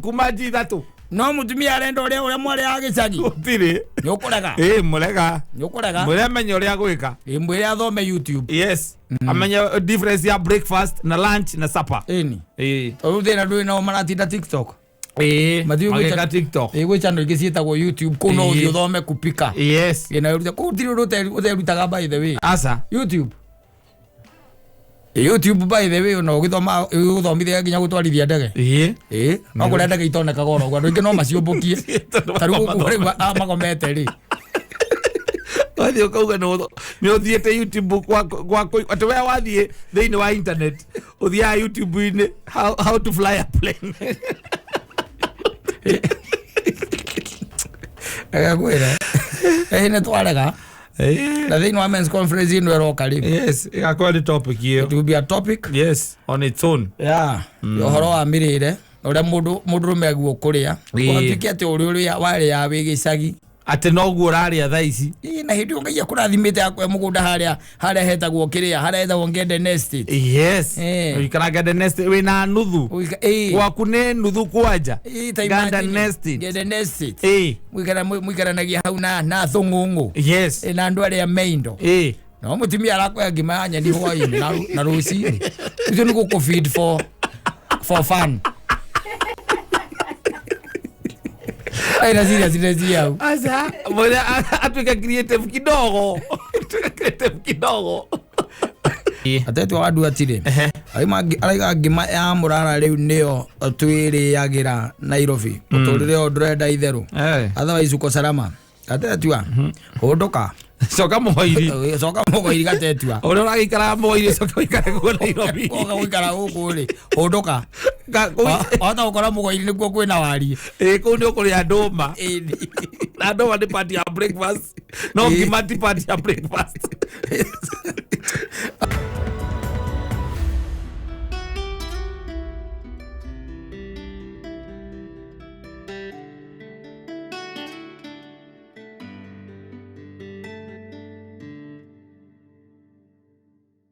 kuma jithatu no mutumia arenda uria mwari agicagi utiri nyukuraga mulega mwire menye uria gwika mwire athome YouTube yes amenye difference ya breakfast na lunch na supper uthina ndui no maratinda TikTok mageka TikTok gwe channel gicietagwo YouTube kuno uthi uthome kupika yes ina ruta kutiri uterutaga by the way asa YouTube by the way no githoma uthomithia nginya gutwarithia ndege no kuria ndege itoneka goro gwa ndingi no maciumbukie taru magomete ri wathi ukauga no thiete YouTube kwa ati we wathie thiini wa internet uthia YouTube ini how to fly a plane agwira ne twarega na thiini wa men's conference ino eroka ri yes igakwa the topic here it will be a topic yes on its own uhoro wa mirire uria mundu meguo kuria kwatiki ati uri wari ya wigicagi ate noguo raria thaici na hindi ungaia kurathimite akwe mugunda haria hetagwo kiria haria hetagwo Ngende Nest yes ikara Ngende Nest we na nuthu gwaku ne nuthu kwanja Ngende Nest muikaranagia hau na thungungu yes na andu aria meindo no mutumia arakwa ngima nyeni hwaini na rucini ucio ni guku feed for fun aina serious yao asa moja atuka creative kidogo atetu wadu atire araiga ngima ya murara riu nio twiri yagira Nairobi uturire odreda itheru otherwise uko salama atetua hondoka soka moiri gatetua ore uragikara moiri soka ikare go Nairobi oga wikara guku ri hondoka ota ukora moiri nikuo kwina wari ku ni ukuri anduma na ndoma ni party ya breakfast no ngima ti party ya breakfast